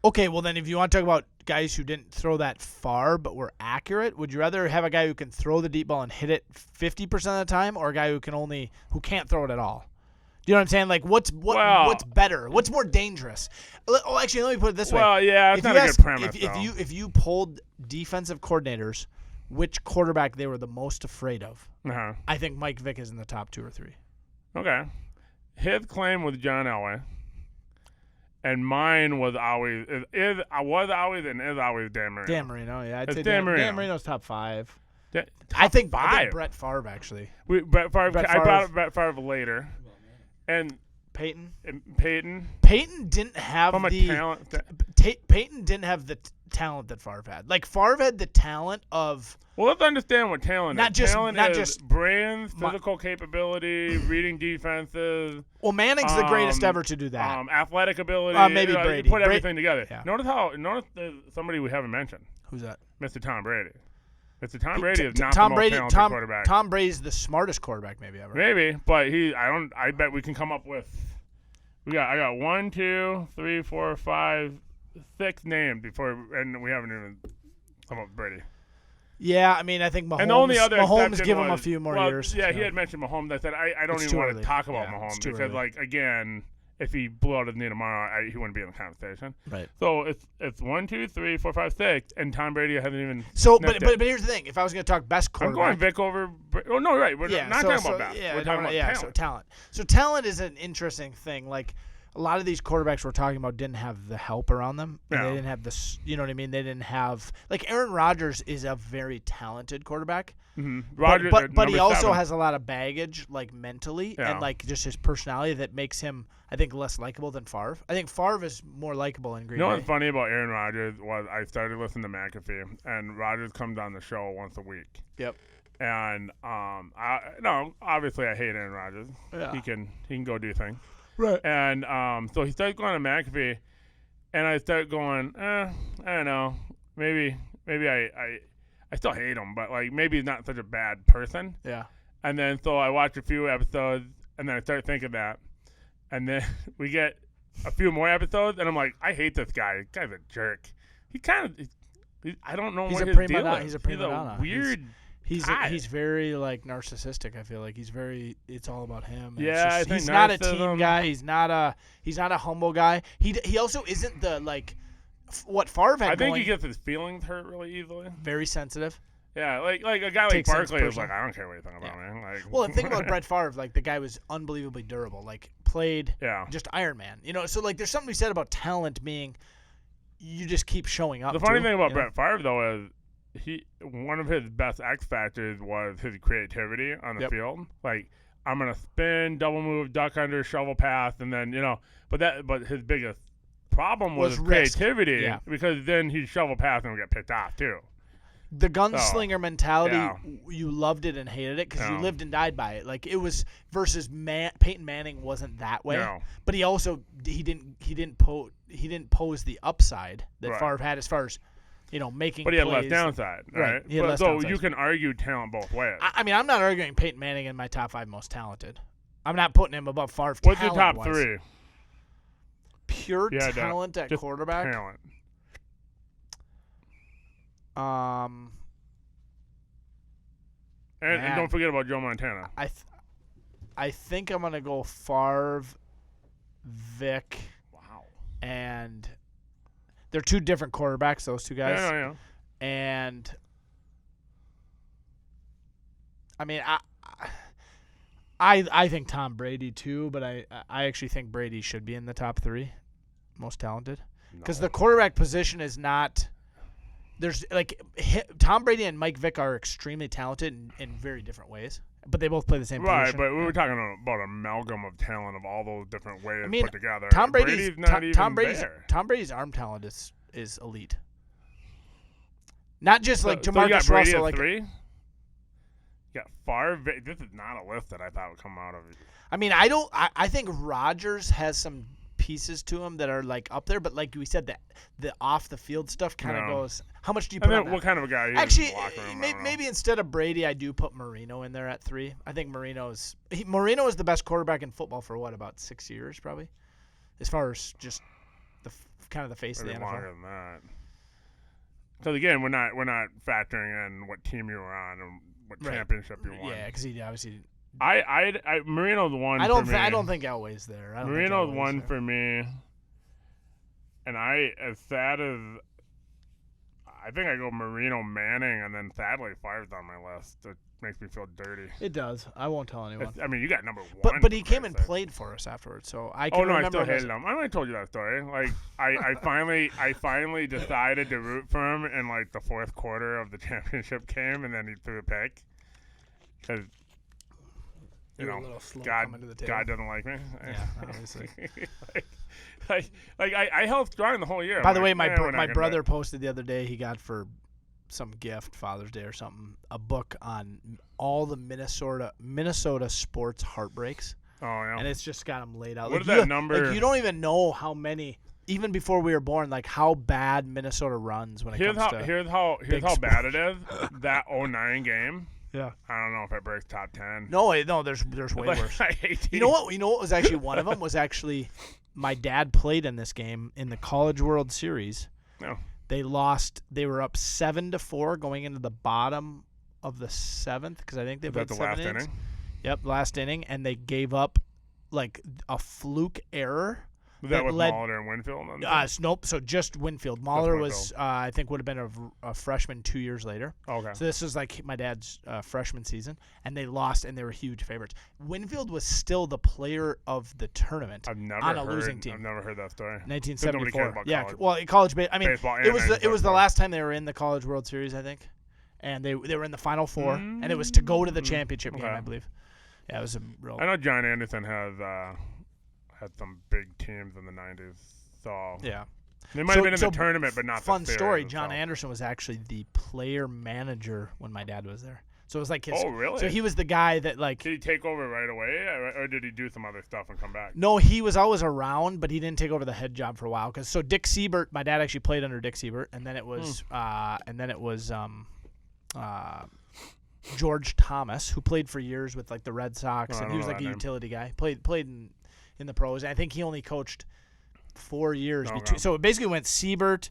Okay, well then, if you want to talk about guys who didn't throw that far but were accurate, would you rather have a guy who can throw the deep ball and hit it 50% of the time, or a guy who can't throw it at all? You know what I'm saying? Like, what's better? What's more dangerous? Oh, actually, let me put it this way. Well, yeah, it's not a good premise. If you polled defensive coordinators, which quarterback they were the most afraid of, I think Mike Vick is in the top 2 or 3. Okay, his claim was John Elway, and mine was always Dan Marino. Dan Marino, yeah, I'd say Dan Marino. Dan Marino's top 5. I think Brett Favre actually. Brett Favre. I brought Brett Favre later. And Peyton didn't have talent. Peyton didn't have the talent that Favre had. Like Favre had the talent of. Well, let's understand what talent is. Talent is just brains, physical capability, reading defenses. Well, Manning's the greatest ever to do that. Athletic ability. Maybe Brady. Put everything together. Yeah. Notice somebody we haven't mentioned. Who's that? Mr. Tom Brady. Mr. Tom Brady is not the most talented quarterback. Tom Brady's the smartest quarterback maybe ever. Maybe, but I bet we can come up with. I got 1, 2, 3, 4, 5, 6 names and we haven't even come up with Brady. Yeah, I mean, I think Mahomes. And the only other Mahomes give him a few more years. Yeah, he had mentioned Mahomes. I said I don't even want to talk about Mahomes because, again, if he blew out his knee tomorrow, he wouldn't be in the conversation. Right. So it's 1, 2, 3, 4, 5, 6, and Tom Brady hasn't even. So, but here's the thing: if I was going to talk best quarterback, I'm going Vic over. Oh no, right? We're not talking about that. Yeah, we're talking about talent. So talent. So talent is an interesting thing. Like a lot of these quarterbacks we're talking about didn't have the help around them. And they didn't have this. You know what I mean? They didn't have like Aaron Rodgers is a very talented quarterback. Mm-hmm. Rodgers, but he also has a lot of baggage, like mentally, Yeah. and like just his personality that makes him, I think, less likable than Favre. I think Favre is more likable in Green Bay. You know what's funny about Aaron Rodgers was I started listening to McAfee, and Rodgers comes on the show once a week. Yep. And obviously I hate Aaron Rodgers. Yeah. He can go do things. Right. And so he starts going to McAfee, and I start going, I don't know, maybe I still hate him, but like maybe he's not such a bad person. Yeah. And then so I watch a few episodes, and then I start thinking that, and then we get a few more episodes, and I'm like, I hate this guy. This guy's a jerk. He kind of, I don't know what his deal is. He's a prima donna. Weird. He's very like narcissistic. I feel like it's all about him. Yeah, I think he's not a team guy. He's not a humble guy. He also isn't the like what Favre had. I think he gets his feelings hurt really easily. Very sensitive. Yeah, like a guy like Barkley is like, I don't care what you think about me. Like, well, and think about Brett Favre. Like the guy was unbelievably durable. Like played just Iron Man. You know, so like there's something to be said about talent being you just keep showing up. The funny thing about Brett Favre though is one of his best X factors was his creativity on the field. Like I'm gonna spin, double move, duck under, shovel pass, and then but his biggest problem was creativity because then he'd shovel pass and would get picked off too. The gunslinger mentality, you loved it and hated it because you lived and died by it. Like it was versus Peyton Manning wasn't that way, but he also he didn't pose the upside that Favre had as far as making. But he had plays. less downside, right? So you can argue talent both ways. I mean, I'm not arguing Peyton Manning in my top 5 most talented. I'm not putting him above Favre. What's your top 3? Pure talent at quarterback. Talent. And don't forget about Joe Montana. I think I'm gonna go Favre, Vic. Wow. And they're 2 different quarterbacks. Those 2 guys. Yeah. And I mean, I think Tom Brady too, but I actually think Brady should be in the top 3 most talented because the quarterback position is not. There's like Tom Brady and Mike Vick are extremely talented in very different ways, but they both play the same position. Right, but we were talking about an amalgam of talent of all those different ways put together. Tom Brady's not even there. Tom Brady's arm talent is elite. Not just like so you got Jamarcus Brady Russell. at Like 3? You got Favre. This is not a list that I thought would come out of it. I mean, I think Rodgers has some pieces to him that are like up there, but like we said, the off the field stuff kind of goes. How much do you put on that? What kind of a guy? Actually, in the locker room, maybe instead of Brady, I do put Marino in there at 3. I think Marino is the best quarterback in football for about 6 years, probably, as far as just the kind of the face maybe of the NFL. Longer than that. Because again, we're not factoring in what team you were on and what championship you won. Yeah, because he obviously. Marino's one. I don't think Elway's there. Marino's one for me, and as sad as I think I go Marino, Manning, and then sadly Favre's on my list. It makes me feel dirty. It does. I won't tell anyone. I mean, you got number 1. But he came and played for us afterwards, so I can remember. I still hated him. I already told you that story. Like I finally decided to root for him in like the fourth quarter of the championship game, and then he threw a pick because. God doesn't like me. Yeah, obviously. I held strong the whole year. By the way, my brother posted the other day he got for some gift, Father's Day or something, a book on all the Minnesota sports heartbreaks. Oh yeah. And it's just got them laid out. What is that number? Like, you don't even know how many. Even before we were born, like how bad Minnesota runs when it comes to. Here's how bad it is. That 09 game. Yeah. I don't know if it breaks top 10. No, there's way worse. You know what? You know what was actually one of them was actually my dad played in this game in the College World Series. No. They lost. They were up 7-4 going into the bottom of the 7th because I think they played 7 innings. Inning? Yep, last inning, and they gave up like a fluke error. Was that with Mahler and Winfield? Nope. So just Winfield. Mahler was, I think, would have been a freshman 2 years later. Okay. So this was like my dad's freshman season, and they lost, and they were huge favorites. Winfield was still the player of the tournament on a losing team. I've never heard that story. 1974. Yeah. Well, college baseball. I mean, it was the last time they were in the College World Series, I think, and they were in the Final Four, and it was to go to the championship game, I believe. Yeah, it was a real. I know John Anderson had some big teams in the 90s. So yeah. They might have been in the tournament, but not fun the series. Story. John Anderson was actually the player manager when my dad was there. So it was like his. Oh, really? So he was the guy that like. Did he take over right away, or did he do some other stuff and come back? No, he was always around, but he didn't take over the head job for a while. So Dick Siebert, my dad actually played under Dick Siebert, and then it was George Thomas, who played for years with like the Red Sox, and he was like a utility guy. Played in the pros. And I think he only coached 4 years. So it basically went Siebert,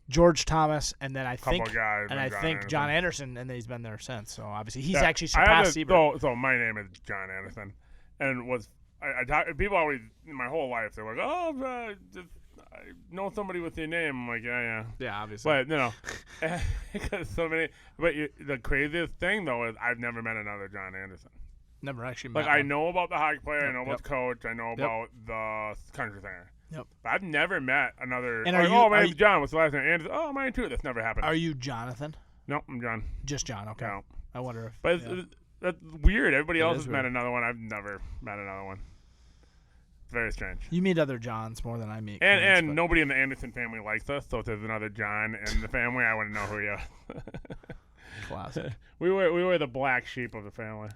George Thomas, and then I think John Anderson, and then he's been there since. So obviously he's actually surpassed Siebert. So my name is John Anderson, and people always in my whole life they're like, I know somebody with your name. I'm like, yeah, obviously. But because so many. But the craziest thing though is I've never met another John Anderson. Never actually met. Like I know about the hockey player, I know about the coach, I know about the country singer. Yep. But I've never met another. And my name's John. What's the last name? Anderson. Oh, mine too. That's never happened. Are you Jonathan? No, I'm John. Just John. Okay. No. I wonder if. But that's weird. Everybody else has met another one. I've never met another one. Very strange. You meet other Johns more than I meet. And nobody in the Anderson family likes us, so if there's another John in the family, I wouldn't know who you are. Classic. We were the black sheep of the family.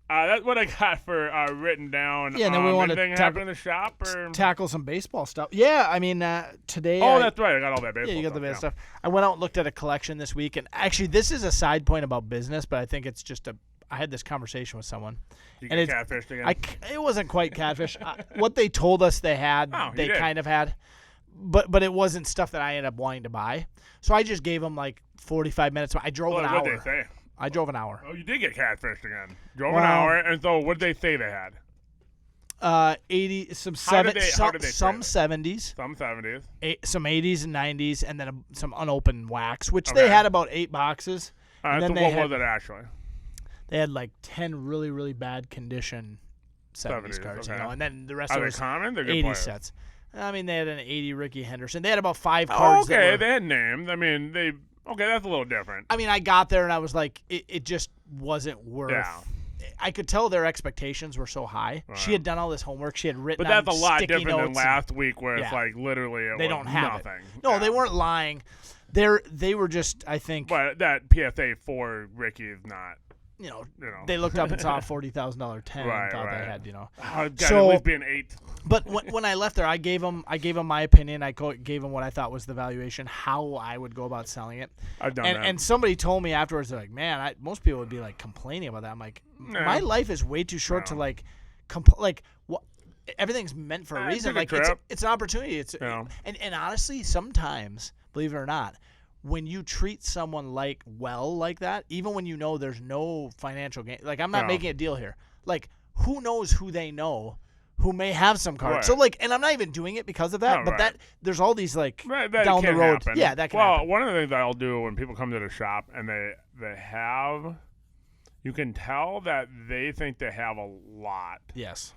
That's what I got for written down. Yeah, and then we want to happen in the shop or tackle some baseball stuff. Yeah, I mean today. Oh, that's right. I got all that baseball. Yeah, you got the baseball stuff. I went out and looked at a collection this week, and actually, this is a side point about business, but I think it's just I had this conversation with someone. You get catfished again? It wasn't quite catfish. What they told us they had, they kind of had, but it wasn't stuff that I ended up wanting to buy. So I just gave them like 45 minutes. I drove an hour. What did they say? I drove an hour. Oh, you did get catfished again. Drove an hour, and so what did they say they had? 80, some 70s, some 70s, some 70s, some 80s and 90s, and then some unopened wax, which they had about 8 boxes. And then what was it actually? They had like 10 really, really bad condition 70s cards, and then the rest of it was common? They're good 80 players. Sets. I mean, they had an 80 Ricky Henderson. They had about 5 cards. They had names. I mean, that's a little different. I mean, I got there and I was like, it just wasn't worth. Yeah. I could tell their expectations were so high. Right. She had done all this homework. She had written. But that's a lot different than last week, where it's like literally they don't have nothing. No, they weren't lying. They were just, I think. But that PSA for Ricky is not. They looked up and saw a $40,000 10 and thought they had, at least be an 8. But when I left there, I gave him my opinion. I gave him what I thought was the valuation, how I would go about selling it. I've done that. And somebody told me afterwards, they're like, man, most people would be like complaining about that. I'm like, my life is way too short to like, what. Everything's meant for a reason. Like it's an opportunity. And honestly, sometimes, believe it or not, when you treat someone like that, even when you know there's no financial gain, like I'm not making a deal here. Like who knows who they know who may have some cards. Right. So and I'm not even doing it because of that, but that there's all these that down the road. Happen. Yeah, that can happen. One of the things I'll do when people come to the shop and they have, you can tell that they think they have a lot. Yes.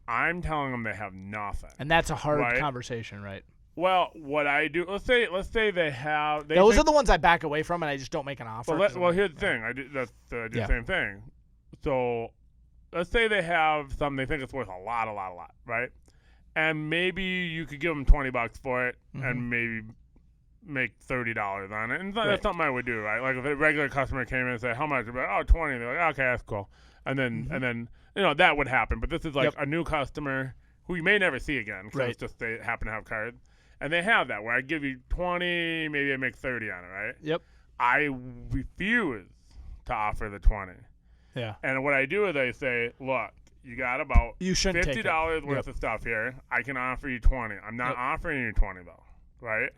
I'm telling them they have nothing. And that's a hard conversation, right? Well, what I do, let's say they have. Those are the ones I back away from, and I just don't make an offer. Well, here's the thing. I do the same thing. So, let's say they have something they think it's worth a lot, right? And maybe you could give them $20 for it, and maybe make $30 on it, and that's something I would do, right? Like if a regular customer came in and said, "How much?" About $20. They're like, "Okay, that's cool," and then that would happen. But this is like a new customer who you may never see again because it's just they happen to have cards. And they have that where I give you 20, maybe I make 30 on it, right? Yep. I refuse to offer the 20. Yeah. And what I do is I say, look, you got about $50 worth of stuff here. I can offer you 20. I'm not offering you 20 though, right?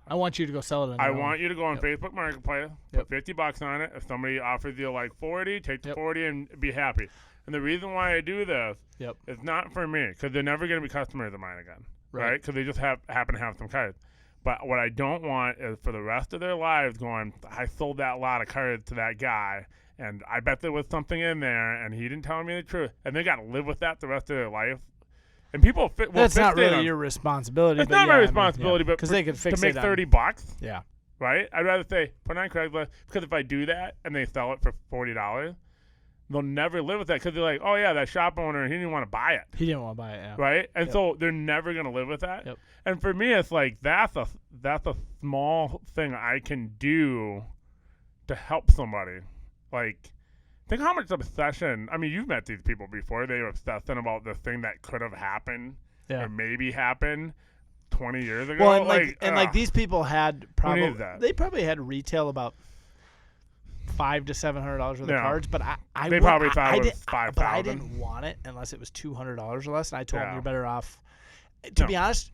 I want you to go sell it. I want you to go on Facebook Marketplace, put $50 on it. If somebody offers you like 40, take the 40 and be happy. And the reason why I do this is not for me because they're never going to be customers of mine again. Right, because they just happen to have some cards. But what I don't want is for the rest of their lives going, I sold that lot of cards to that guy, and I bet there was something in there, and he didn't tell me the truth. And they got to live with that the rest of their life. And people that's not really your responsibility. It's not my responsibility, but because they could fix to make it $30. Yeah. Right? I'd rather say, put it on Craigslist, because if I do that and they sell it for $40, they'll never live with that because they're like, oh, yeah, that shop owner, he didn't want to buy it. He didn't want to buy it, yeah. Right? And so they're never going to live with that. Yep. And for me, it's like that's a small thing I can do to help somebody. Like, think how much obsession. I mean, you've met these people before. They were obsessing about the thing that could have happened or maybe happened 20 years ago. Well, and these people had probably had retail about $500 to $700 worth of cards, but they probably thought it was $5,000. But I didn't want it unless it was $200 or less, and I told them you're better off. To be honest,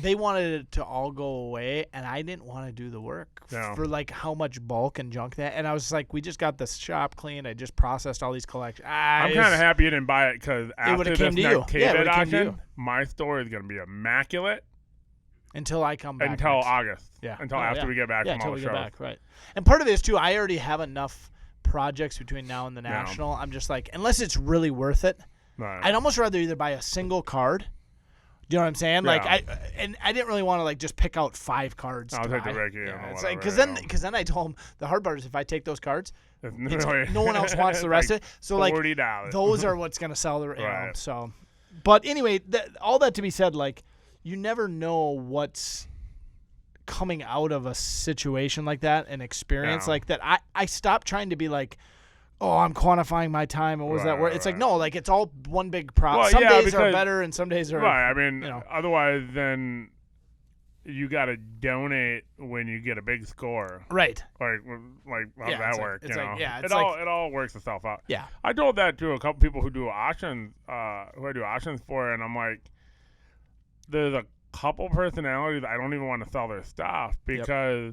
they wanted it to all go away, and I didn't want to do the work for like how much bulk and junk that. And I was like, we just got the shop cleaned. I just processed all these collections. I'm kind of happy you didn't buy it because after this next KBIT auction, my store is going to be immaculate. Until I come back. Until August. Yeah. Until after we get back from all the shows. Get back, right. And part of it is, too, I already have enough projects between now and the National. I'm just like, unless it's really worth it, I'd almost rather either buy a single card. Do you know what I'm saying? Like, I didn't really want to, like, just pick out 5 cards. I'll take the Ricky. It's like, because then I told him the hard part is if I take those cards, no one else wants the rest of it. So, like, $40. Those are what's going to sell the so. But anyway, all that to be said, like, you never know what's coming out of a situation like that, an experience like that. I stopped trying to be like, oh, I'm quantifying my time. And what was that word? It's like, no, like it's all one big problem. Some days are better and some days are. Right. I mean, otherwise then you got to donate when you get a big score. Right. Like how does that work? It all works itself out. Yeah. I told that to a couple people who do auctions, who I do auctions for, and I'm like, there's a couple personalities I don't even want to sell their stuff because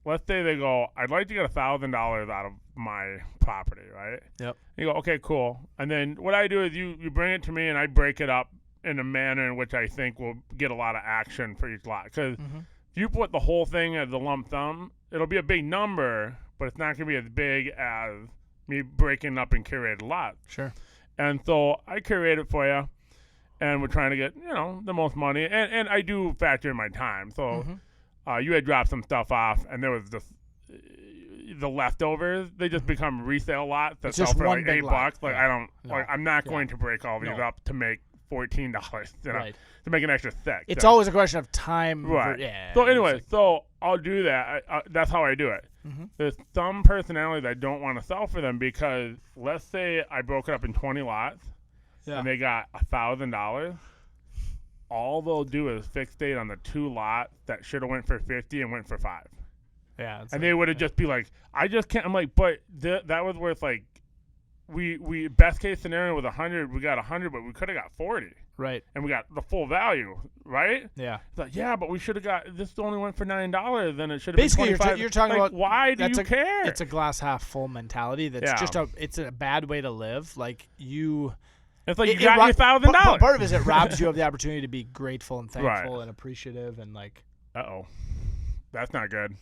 let's say they go, I'd like to get $1,000 out of my property, right? Yep. You go, okay, cool. And then what I do is you bring it to me and I break it up in a manner in which I think will get a lot of action for each lot. Because if you put the whole thing as a lump sum, it'll be a big number, but it's not going to be as big as me breaking up and curated lots. Sure. And so I curate it for you. And we're trying to get, the most money. And I do factor in my time. So you had dropped some stuff off, and there was just the leftovers. They just become resale lots that sell for like $8. Like, I don't, I'm not going to break all these up to make $14, Right. to make an extra thick. It's always a question of time. Right. Yeah. So anyway, so I'll do that. That's how I do it. Mm-hmm. There's some personalities I don't want to sell for them because let's say I broke it up in 20 lots and they got $1,000. All they'll do is fix date on the 2 lots that should have went for 50 and went for 5. Yeah. And they would have just be like, I just can't. I'm like, but that was worth like, we best case scenario was 100. We got 100, but we could have got 40. Right. And we got the full value, right? Yeah. It's like, yeah, but we should have got, this only went for $9, then it should have Basically, been $25. you're talking like, about, why do you care? It's a glass half full mentality. That's just it's a bad way to live. Like it's like you got your $1,000. Part of it is it robs you of the opportunity to be grateful and thankful Right. and appreciative and like. Uh-oh. That's not good.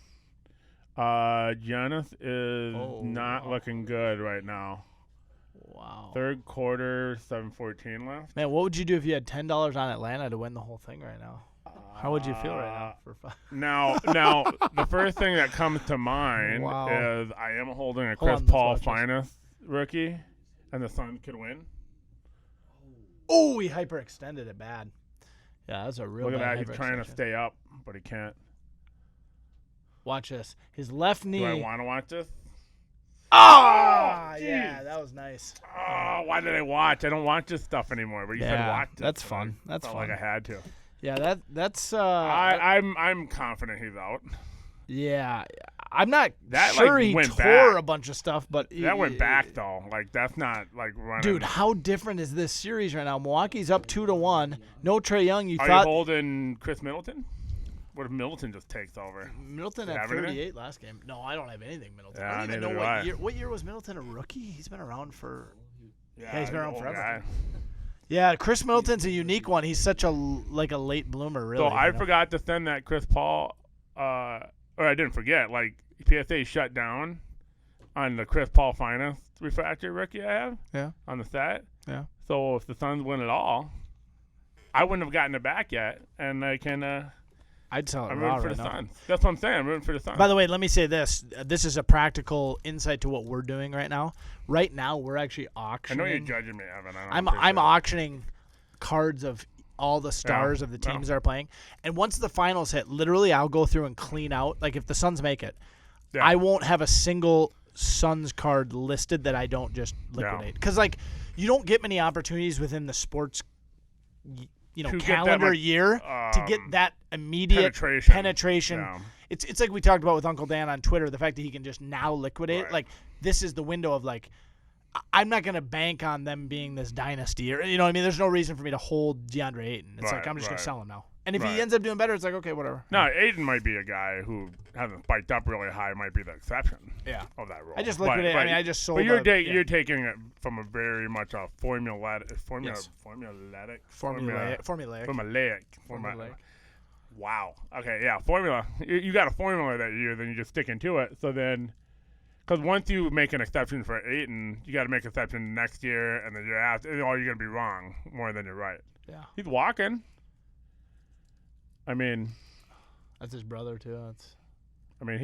Giannis is not looking good right now. Wow. Third quarter, 7:14 left. Man, what would you do if you had $10 on Atlanta to win the whole thing right now? How would you feel right now? Now, the first thing that comes to mind is I am holding a Chris Paul finest rookie, and the Suns could win. Oh, he hyperextended it bad. Yeah, that's a real. Look at that. He's trying to stay up, but he can't. Watch this. His left knee. Do I want to watch this? Oh, yeah, that was nice. Oh, why did I watch? I don't watch this stuff anymore. But you said watch it. That's fun. That's fun. Like I had to. Yeah, that's. I'm confident he's out. Yeah, I'm not that, sure like, he went tore back. a bunch of stuff, but that went back though. Like that's not like running. Dude, how different is this series right now? Milwaukee's up 2-1. No Trae Young. Are you holding Chris Middleton? What if Middleton just takes over? Middleton had 38 last game. No, I don't have anything Middleton. Yeah, I don't even know what year. What year was Middleton a rookie? He's been around for. Yeah, he's been around forever. Guy. Yeah, Chris Middleton's a unique one. He's such a late bloomer, really. So I forgot to send that Chris Paul, or I didn't forget. Like PSA shut down on the Chris Paul finest refractor rookie I have. Yeah. On the set. Yeah. So if the Suns win it all, I wouldn't have gotten it back yet, and I can. I'd sell it I'm raw rooting for right the now. Suns. That's what I'm saying. I'm rooting for the Suns. By the way, let me say this. This is a practical insight to what we're doing right now. Right now, we're actually auctioning. I know you're judging me, Evan. I'm auctioning cards of all the stars of the teams that are playing. And once the finals hit, literally I'll go through and clean out. Like if the Suns make it, I won't have a single Suns card listed that I don't just liquidate. Because like you don't get many opportunities within the sports calendar year to get that immediate penetration. Yeah. It's like we talked about with Uncle Dan on Twitter, the fact that he can just now liquidate. Right. Like this is the window of like I'm not going to bank on them being this dynasty. Or, you know what I mean? There's no reason for me to hold DeAndre Ayton. It's like I'm just going to sell him now. And if he ends up doing better, it's like, okay, whatever. No, Ayton might be a guy who hasn't spiked up really high. Might be the exception of that role. I just liquidated. I just sold. But you're taking it from a very much a formulaic. Wow. Okay, yeah, formula. You got a formula that year, then you just sticking to it. So then, because once you make an exception for Ayton, you got to make an exception next year and the year after. Or you're going to be wrong more than you're right. Yeah. He's walking. I mean, that's his brother too. I mean,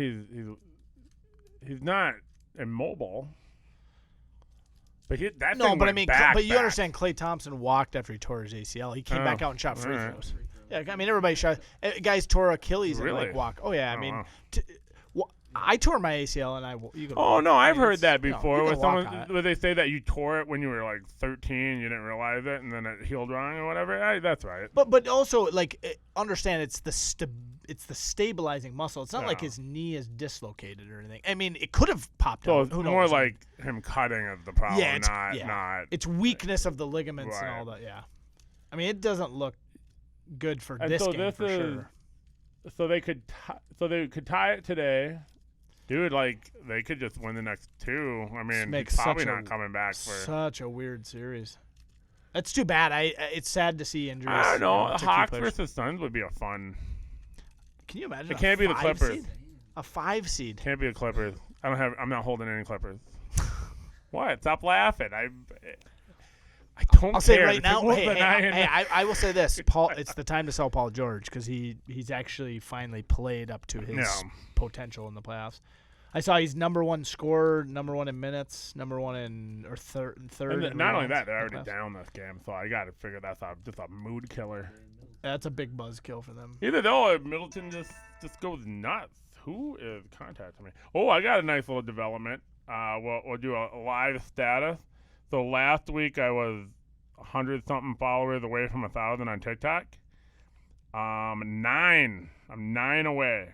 he's not immobile. But you understand Klay Thompson walked after he tore his ACL. He came back out and shot free throws. Yeah, I mean everybody shot. Guys tore Achilles and like walk. Oh yeah, I mean, I tore my ACL and you could. Oh no, I've heard that before. Where they say that you tore it when you were like 13, you didn't realize it, and then it healed wrong or whatever. That's right. But also like understand it's the stabilizing muscle. It's not like his knee is dislocated or anything. I mean, it could have popped out. So it's more like him cutting is the problem, not. It's weakness of the ligaments and all that. Yeah, I mean, it doesn't look good for this game for sure. So they could tie it today. Dude, like, they could just win the next two. I mean, he's probably not coming back for such a weird series. That's too bad. It's sad to see injuries. I don't know. Hawks versus Suns would be a fun. Can you imagine? It can't be the Clippers. A 5 seed. Can't be the Clippers. I'm not holding any Clippers. What? Stop laughing. I don't I'll care. say right now. I will say this. Paul, it's the time to sell Paul George because he's actually finally played up to his potential in the playoffs. I saw he's number one scorer, number one in minutes, number one in or third. And not only that, they're already down this game, so I got to figure that's just a mood killer. That's a big buzzkill for them. Either though, Middleton just goes nuts. Who is contacting me? Oh, I got a nice little development. We'll do a live status. So last week I was 100-something followers away from 1,000 on TikTok. 9. I'm 9 away.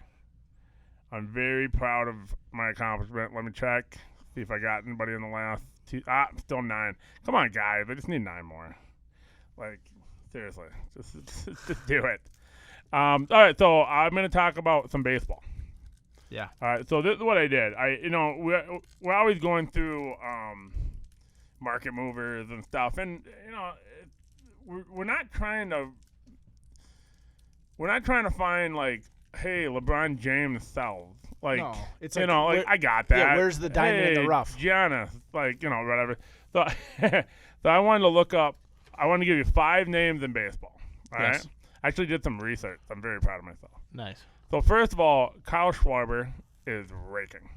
I'm very proud of my accomplishment. Let me check. See if I got anybody in the last 2. I'm still 9. Come on, guys. I just need 9 more. Like, seriously. Just do it. All right, so I'm going to talk about some baseball. Yeah. All right, so this is what I did. We're always going through market movers and stuff, and we're not trying to find like, hey, LeBron James sells. Like, no, it's like I got that. Yeah, where's the diamond in the rough? Giannis, like, whatever. So, so I wanted to look up. I want to give you 5 names in baseball. All right. I actually did some research. I'm very proud of myself. Nice. So first of all, Kyle Schwarber is raking.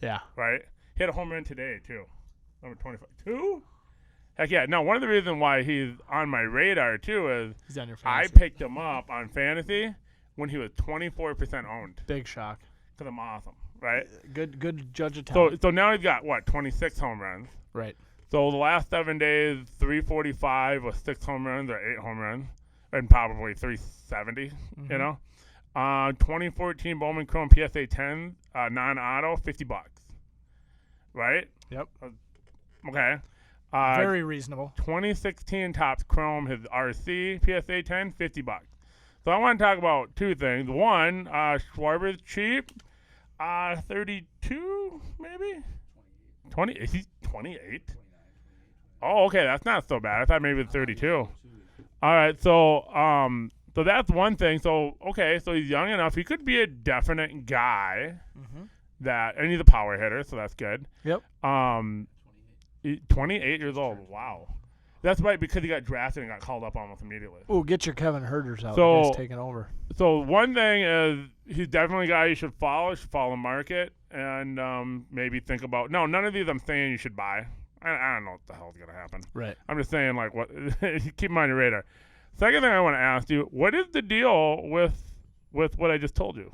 Yeah. Right? He had a home run today, too. Number 25. 2? Heck yeah. No, one of the reasons why he's on my radar, too, is he's on your I fantasy. picked him up on fantasy when he was 24% owned. Big shock. Because I'm awesome, right? Good judge of talent. So now he's got, 26 home runs. Right. So the last 7 days, 345 with 6 home runs or 8 home runs. And probably 370, 2014 Bowman Chrome PSA 10 non-auto, $50. Right? Yep. Okay. Very reasonable. 2016 Topps Chrome, his RC PSA 10, $50. So I want to talk about 2 things. One, Schwarber's cheap. 32, maybe? 20? Is he 28? Oh, okay. That's not so bad. I thought maybe it's 32. All right, so that's one thing. So okay, so he's young enough. He could be a definite guy and he's a power hitter, so that's good. Yep. 28 years old. Wow, that's right, because he got drafted and got called up almost immediately. Ooh, get your Kevin Herters out. So the guy's taking over. So one thing is he's definitely a guy you should follow. You should follow the market and maybe think about. No, none of these I'm saying you should buy. I don't know what the hell's going to happen. Right. I'm just saying, like, what keep him on your radar. Second thing I want to ask you, what is the deal with what I just told you?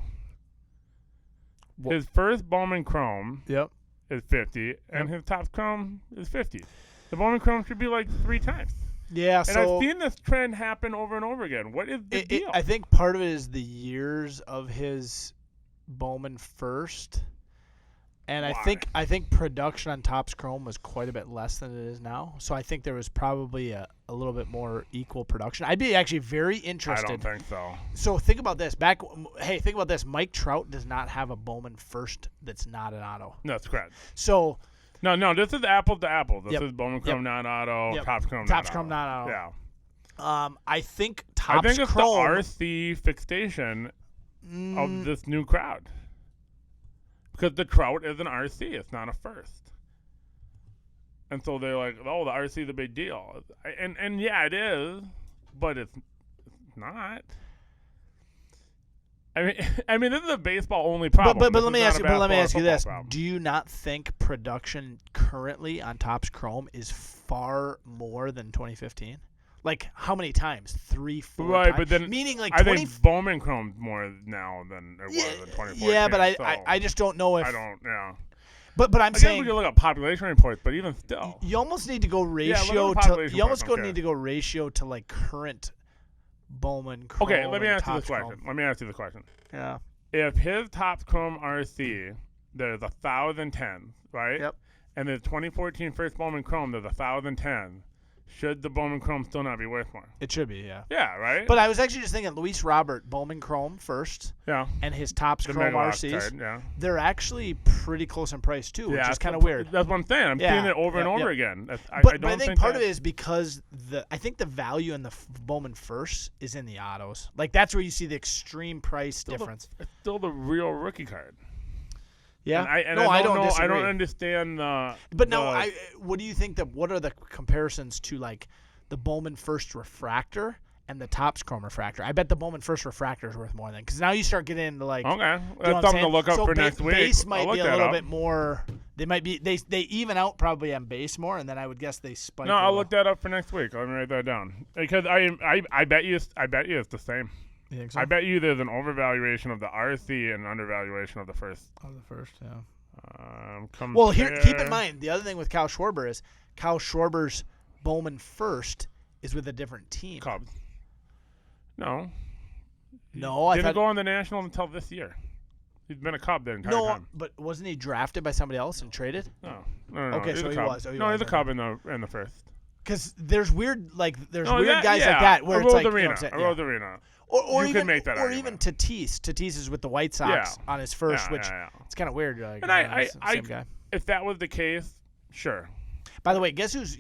His first Bowman Chrome is 50, and his Topps Chrome is 50. The Bowman Chrome should be like 3 times. Yeah, and I've seen this trend happen over and over again. What is the deal? I think part of it is the years of his Bowman first. And Why? I think production on Topps Chrome was quite a bit less than it is now. So I think there was probably a little bit more equal production. I'd be actually very interested. I don't think so. So think about this. Think about this. Mike Trout does not have a Bowman first that's not an auto. No, that's correct. So no, this is apples to apples. This is Bowman Chrome non-auto, Topps Chrome Topps Chrome non-auto. Yeah. I think Topps Chrome. I think it's the RC fixation of this new crowd. Because the Trout is an RC. It's not a first. And so they're like, oh, the RC is a big deal. And yeah, it is, but it's not. I mean, this is a baseball-only problem. But let me ask you this. Problem. Do you not think production currently on Topps Chrome is far more than 2015? Like, how many times? 3, 4 right, times? But then meaning like I think Bowman Chrome's more now than it was in 2014. Yeah, but I just don't know if... I don't, yeah. But I'm saying... we can look at population reports, but even still. You almost need to go ratio to go ratio to like current Bowman Chrome. Okay, let me ask you this question. Yeah. If his Topps Chrome RC, there's 1,010, right? Yep. And the 2014 first Bowman Chrome, there's 1,010. Should the Bowman Chrome still not be worth more? It should be, yeah. Yeah, right? But I was actually just thinking Luis Robert, Bowman Chrome first. Yeah. And his Topps Chrome RCs. Card, yeah. They're actually pretty close in price, too, which is kind of weird. That's what I'm saying. I'm seeing it over and over again. But I think part of it is because I think the value in the Bowman first is in the autos. Like, that's where you see the extreme price difference. It's still the real rookie card. Yeah. I don't understand the. But what do you think what are the comparisons to like the Bowman first refractor and the Topps Chrome refractor. I bet the Bowman First refractor is worth more than, because now you start getting into like. Okay, that's something to look up for next week. Base might be a little bit more. They might be they even out probably on base more, and then I would guess they spike. No, I'll look that up for next week. Let me write that down, because I bet you it's the same. You think so? I bet you there's an overvaluation of the RC and an undervaluation of the first. Of the first, yeah. Well, here, keep in mind, the other thing with Kyle Schwarber is Kyle Schwarber's Bowman First is with a different team. Cubs. No, I didn't thought, go on the National until this year. He's been a Cub the entire time. No, but wasn't he drafted by somebody else and traded? No. Okay, so he was. No, he's a Cub in the first. Because there's weird guys like that where it's like Arena. Or you even could make that or argument. even Tatis. Tatis is with the White Sox on his first, which it's kind of weird. Like, and same guy. If that was the case, sure. By the way, guess whose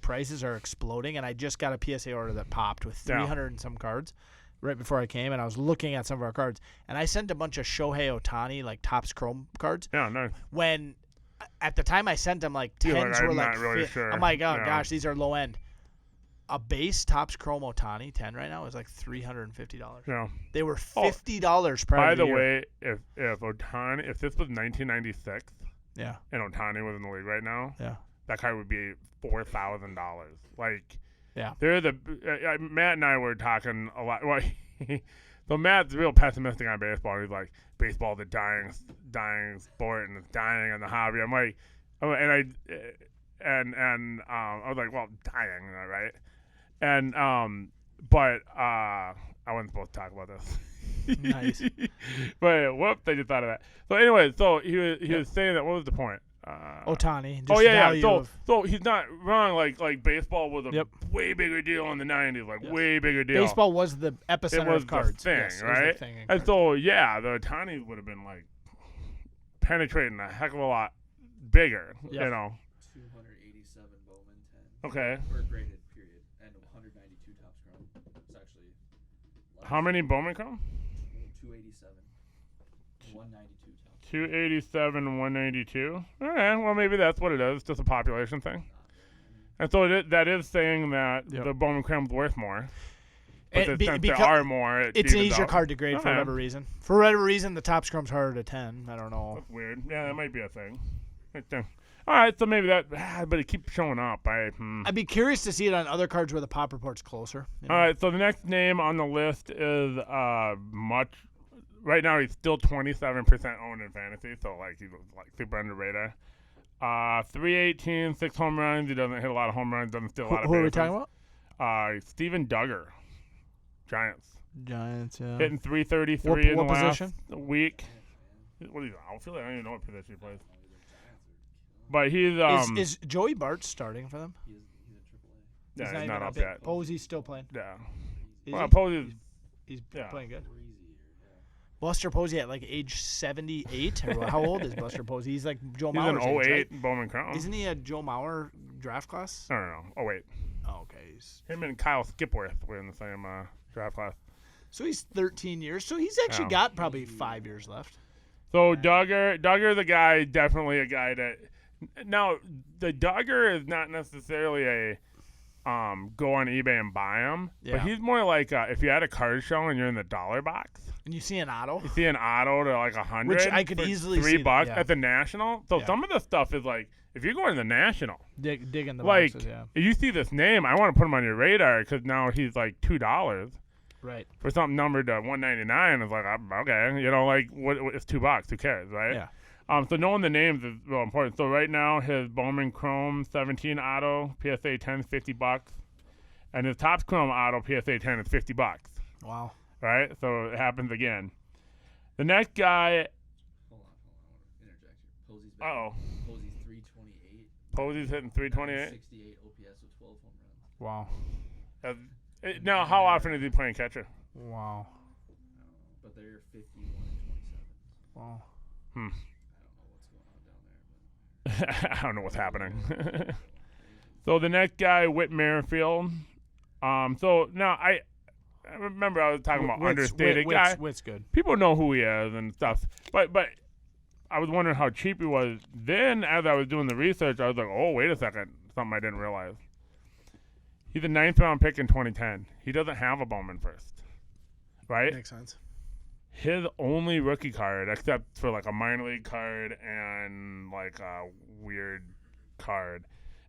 prices are exploding? And I just got a PSA order that popped with 300 and some cards right before I came, and I was looking at some of our cards, and I sent a bunch of Shohei Ohtani like Topps Chrome cards. Yeah, no. When at the time I sent them, like 10s were like, really sure. I'm like, oh gosh, these are low end. A base Topps Chrome Ohtani 10 right now is like $350. Yeah. They were $50 prior. By to the way, year. if this was 1996, and Ohtani was in the league right now, that card would be $4,000. Like, they're Matt and I were talking a lot. Well, so Matt's real pessimistic on baseball. He's like, baseball's a dying sport and it's dying in the hobby. I'm like, I was like, well, dying, right? And but I wasn't supposed to talk about this. Nice. But whoops, I just thought of that. So anyway, so he was saying that. What was the point? Ohtani. So he's not wrong. Like baseball was a way bigger deal in the '90s. Way bigger deal. Baseball was the epicenter of cards. Thing, right? And so the Ohtani would have been like penetrating a heck of a lot bigger. You know. 287 Bowman 10. Okay. Or graded period, and 192 Topps Chrome. It's actually. How many Bowman Chrome? 287. 192 Topps. 287, 192. All right. Well, maybe that's what it is. It's just a population thing. And so that is saying that the Bowman Chrome's worth more. But since there are more, it's an easier card to grade for whatever reason. For whatever reason, the Topps Chrome's harder to 10. I don't know. That's weird. Yeah, that might be a thing. All right, so maybe that, but it keeps showing up. I'd be curious to see it on other cards where the pop report's closer. You know? All right, so the next name on the list is right now he's still 27% owned in fantasy, so he's super under radar. 318, 6 home runs. He doesn't hit a lot of home runs, doesn't steal a lot of bases. Who are we talking about? Steven Duggar, Giants. Giants, yeah. Hitting 333 in the position? last week. What is he? Outfield? I don't even know what position he plays. But he's is Joey Bart starting for them? He's in AAA. Yeah, he's not up yet. Posey's still playing. Yeah. Posey's playing good. Buster Posey at age 78 or how old is Buster Posey? He's like Joe Mauer's age. He's an 08 right? Bowman Crown. Isn't he a Joe Mauer draft class? No. 08. Oh, okay. Him and Kyle Skipworth were in the same draft class. So he's 13 years. So he's actually got probably 5 years left. So Duggar, the guy, definitely a guy that. Now the Duggar is not necessarily a go on eBay and buy him, but he's more like if you had a card show and you're in the dollar box. And you see an auto? You see an auto to 100, which I could easily $3 see at the National. So some of the stuff is if you're going to the National, dig in the boxes, if you see this name, I want to put him on your radar because now he's $2. Right. For something numbered to $199, it's okay, what? It's $2. Who cares, right? Yeah. So knowing the names is real important. So right now, his Bowman Chrome 17 auto PSA 10 is $50, and his Topps Chrome auto PSA 10 is $50. Wow. Right. So it happens again. The next guy. Hold on. I want to interject here. Posey's back. Posey's 328. Posey's hitting 328. 68 OPS with 12 home runs. Wow. Now, how often is he playing catcher? Wow. But they're 51 and 27. Wow. I don't know what's happening. So the next guy, Whit Merrifield. So now I remember I was talking about understated guy. Whit's good. People know who he is and stuff. But I was wondering how cheap he was. Then as I was doing the research, I was like, oh, wait a second. Something I didn't realize. He's a 9th-round pick in 2010. He doesn't have a Bowman first, right? Makes sense. His only rookie card, except for like a minor league card and like a weird card,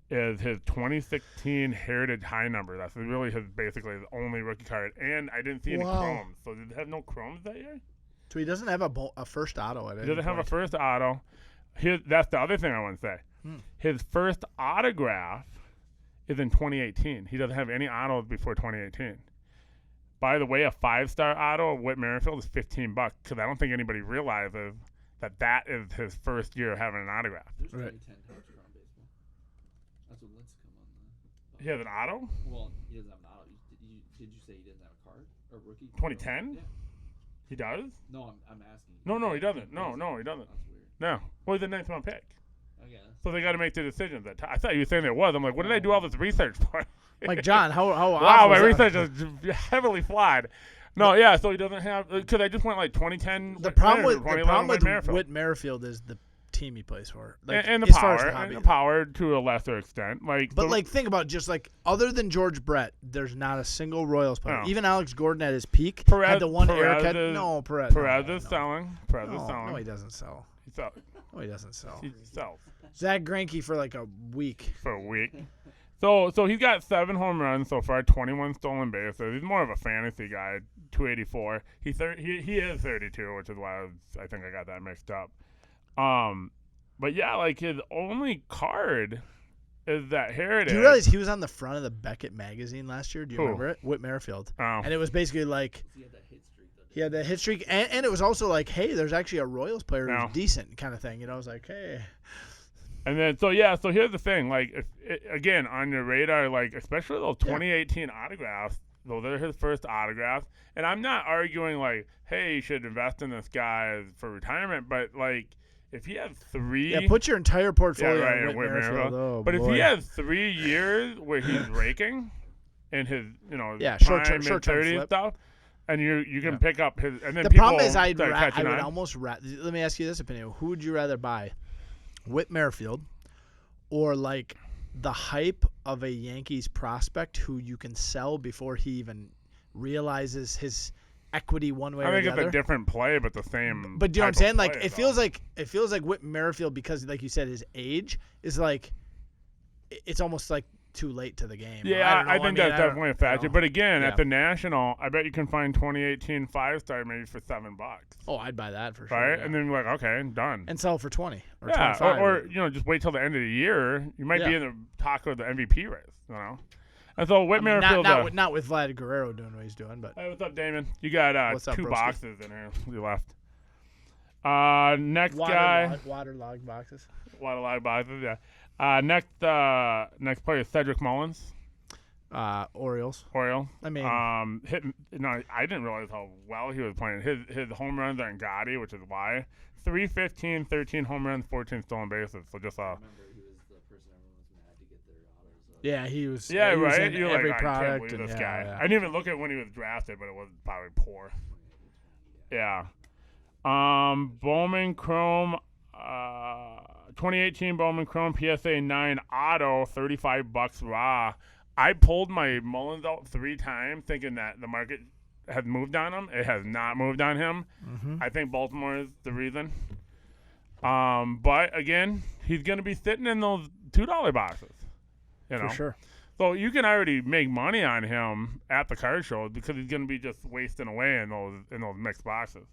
is his 2016 Heritage High number. That's really basically the only rookie card. And I didn't see any chromes. So did it have no chromes that year? So he doesn't have a first auto at it. He doesn't have a first auto. That's the other thing I want to say. His first autograph is in 2018. He doesn't have any autos before 2018. By the way, a 5-star auto of Whit Merrifield is $15 because I don't think anybody realizes that is his first year having an autograph. There's only 10 cards around baseball. That's what Lincecum on the. He has an auto? Well, he doesn't have an auto. Did you say he doesn't have a card? Or rookie? 2010? Yeah. He does? No, I'm asking. No, he doesn't. No, he doesn't. That's weird. No. Well, he's a 9th-round pick. I guess. So they got to make the decisions. I thought you were saying there was. I'm like, what did I do all this research for? Like, John, how wow, my research is heavily flawed. No, yeah, so he doesn't have – because I just went like 2010. The problem with Whit Merrifield is the team he plays for. Like, and the power to a lesser extent. But think about just like other than George Brett, there's not a single Royals player. No. Even Alex Gordon at his peak had the one Perez is selling. Perez is selling. No, he doesn't sell. No, he doesn't sell. He sells. Zach Greinke for like a week. So he's got 7 home runs so far, 21 stolen bases. He's more of a fantasy guy, 284. He is 32, which is why I think I got that mixed up. But yeah, like his only card is that Heritage. Do you realize he was on the front of the Beckett magazine last year? Do you remember it? Whit Merrifield. Oh. And it was basically like he had that hit streak, and it was also like, hey, there's actually a Royals player who's decent kind of thing. You know, I was like, hey. And then, so here's the thing. Like, again, on your radar, like, especially those 2018 autographs, those are his first autographs. And I'm not arguing, like, hey, you should invest in this guy for retirement. But, like, if he has 3. Yeah, put your entire portfolio on Whit Merrifield. But if he has 3 years where he's raking in his, short-term mid-30s stuff, and you can pick up his. And then the problem is, I would almost let me ask you this opinion. Who would you rather buy? Whit Merrifield, or like the hype of a Yankees prospect who you can sell before he even realizes his equity one way or the other? I think it's a different play, but the same. But do you know what I'm saying? Like it feels like Whit Merrifield, because like you said, his age is like it's almost like too late to the game. Yeah, I think that's definitely a factor. But again, at the National, I bet you can find 2018 5-star maybe for $7. Oh, I'd buy that for sure. Right? Yeah. And then you're like, okay, done. And sell for 20 or 25. Or just wait till the end of the year. You might be in the talk of the MVP race, you know. And so Whit Merrifield, not with Vlad Guerrero doing what he's doing, but. Hey, what's up, Damon? You got 2 boxes in here. You left. Next guy. Waterlogged boxes. Waterlogged boxes, yeah. Next player is Cedric Mullins. Orioles. I mean, I didn't realize how well he was playing. His home runs are in Gotti, which is why 315, 13 home runs, 14 stolen bases. So just I remember he was the person everyone was mad to get their autos. Yeah, he was. Yeah, he right. Was in every like, product. I can't believe this guy. Yeah. I didn't even look at when he was drafted, but it was probably poor. Yeah. Bowman Chrome. 2018 Bowman Chrome PSA 9 auto, $35 raw. I pulled my Mullins out 3 times thinking that the market has moved on him. It has not moved on him. Mm-hmm. I think Baltimore is the reason. But again, he's going to be sitting in those $2 boxes. For sure. So you can already make money on him at the card show because he's going to be just wasting away in those mixed boxes.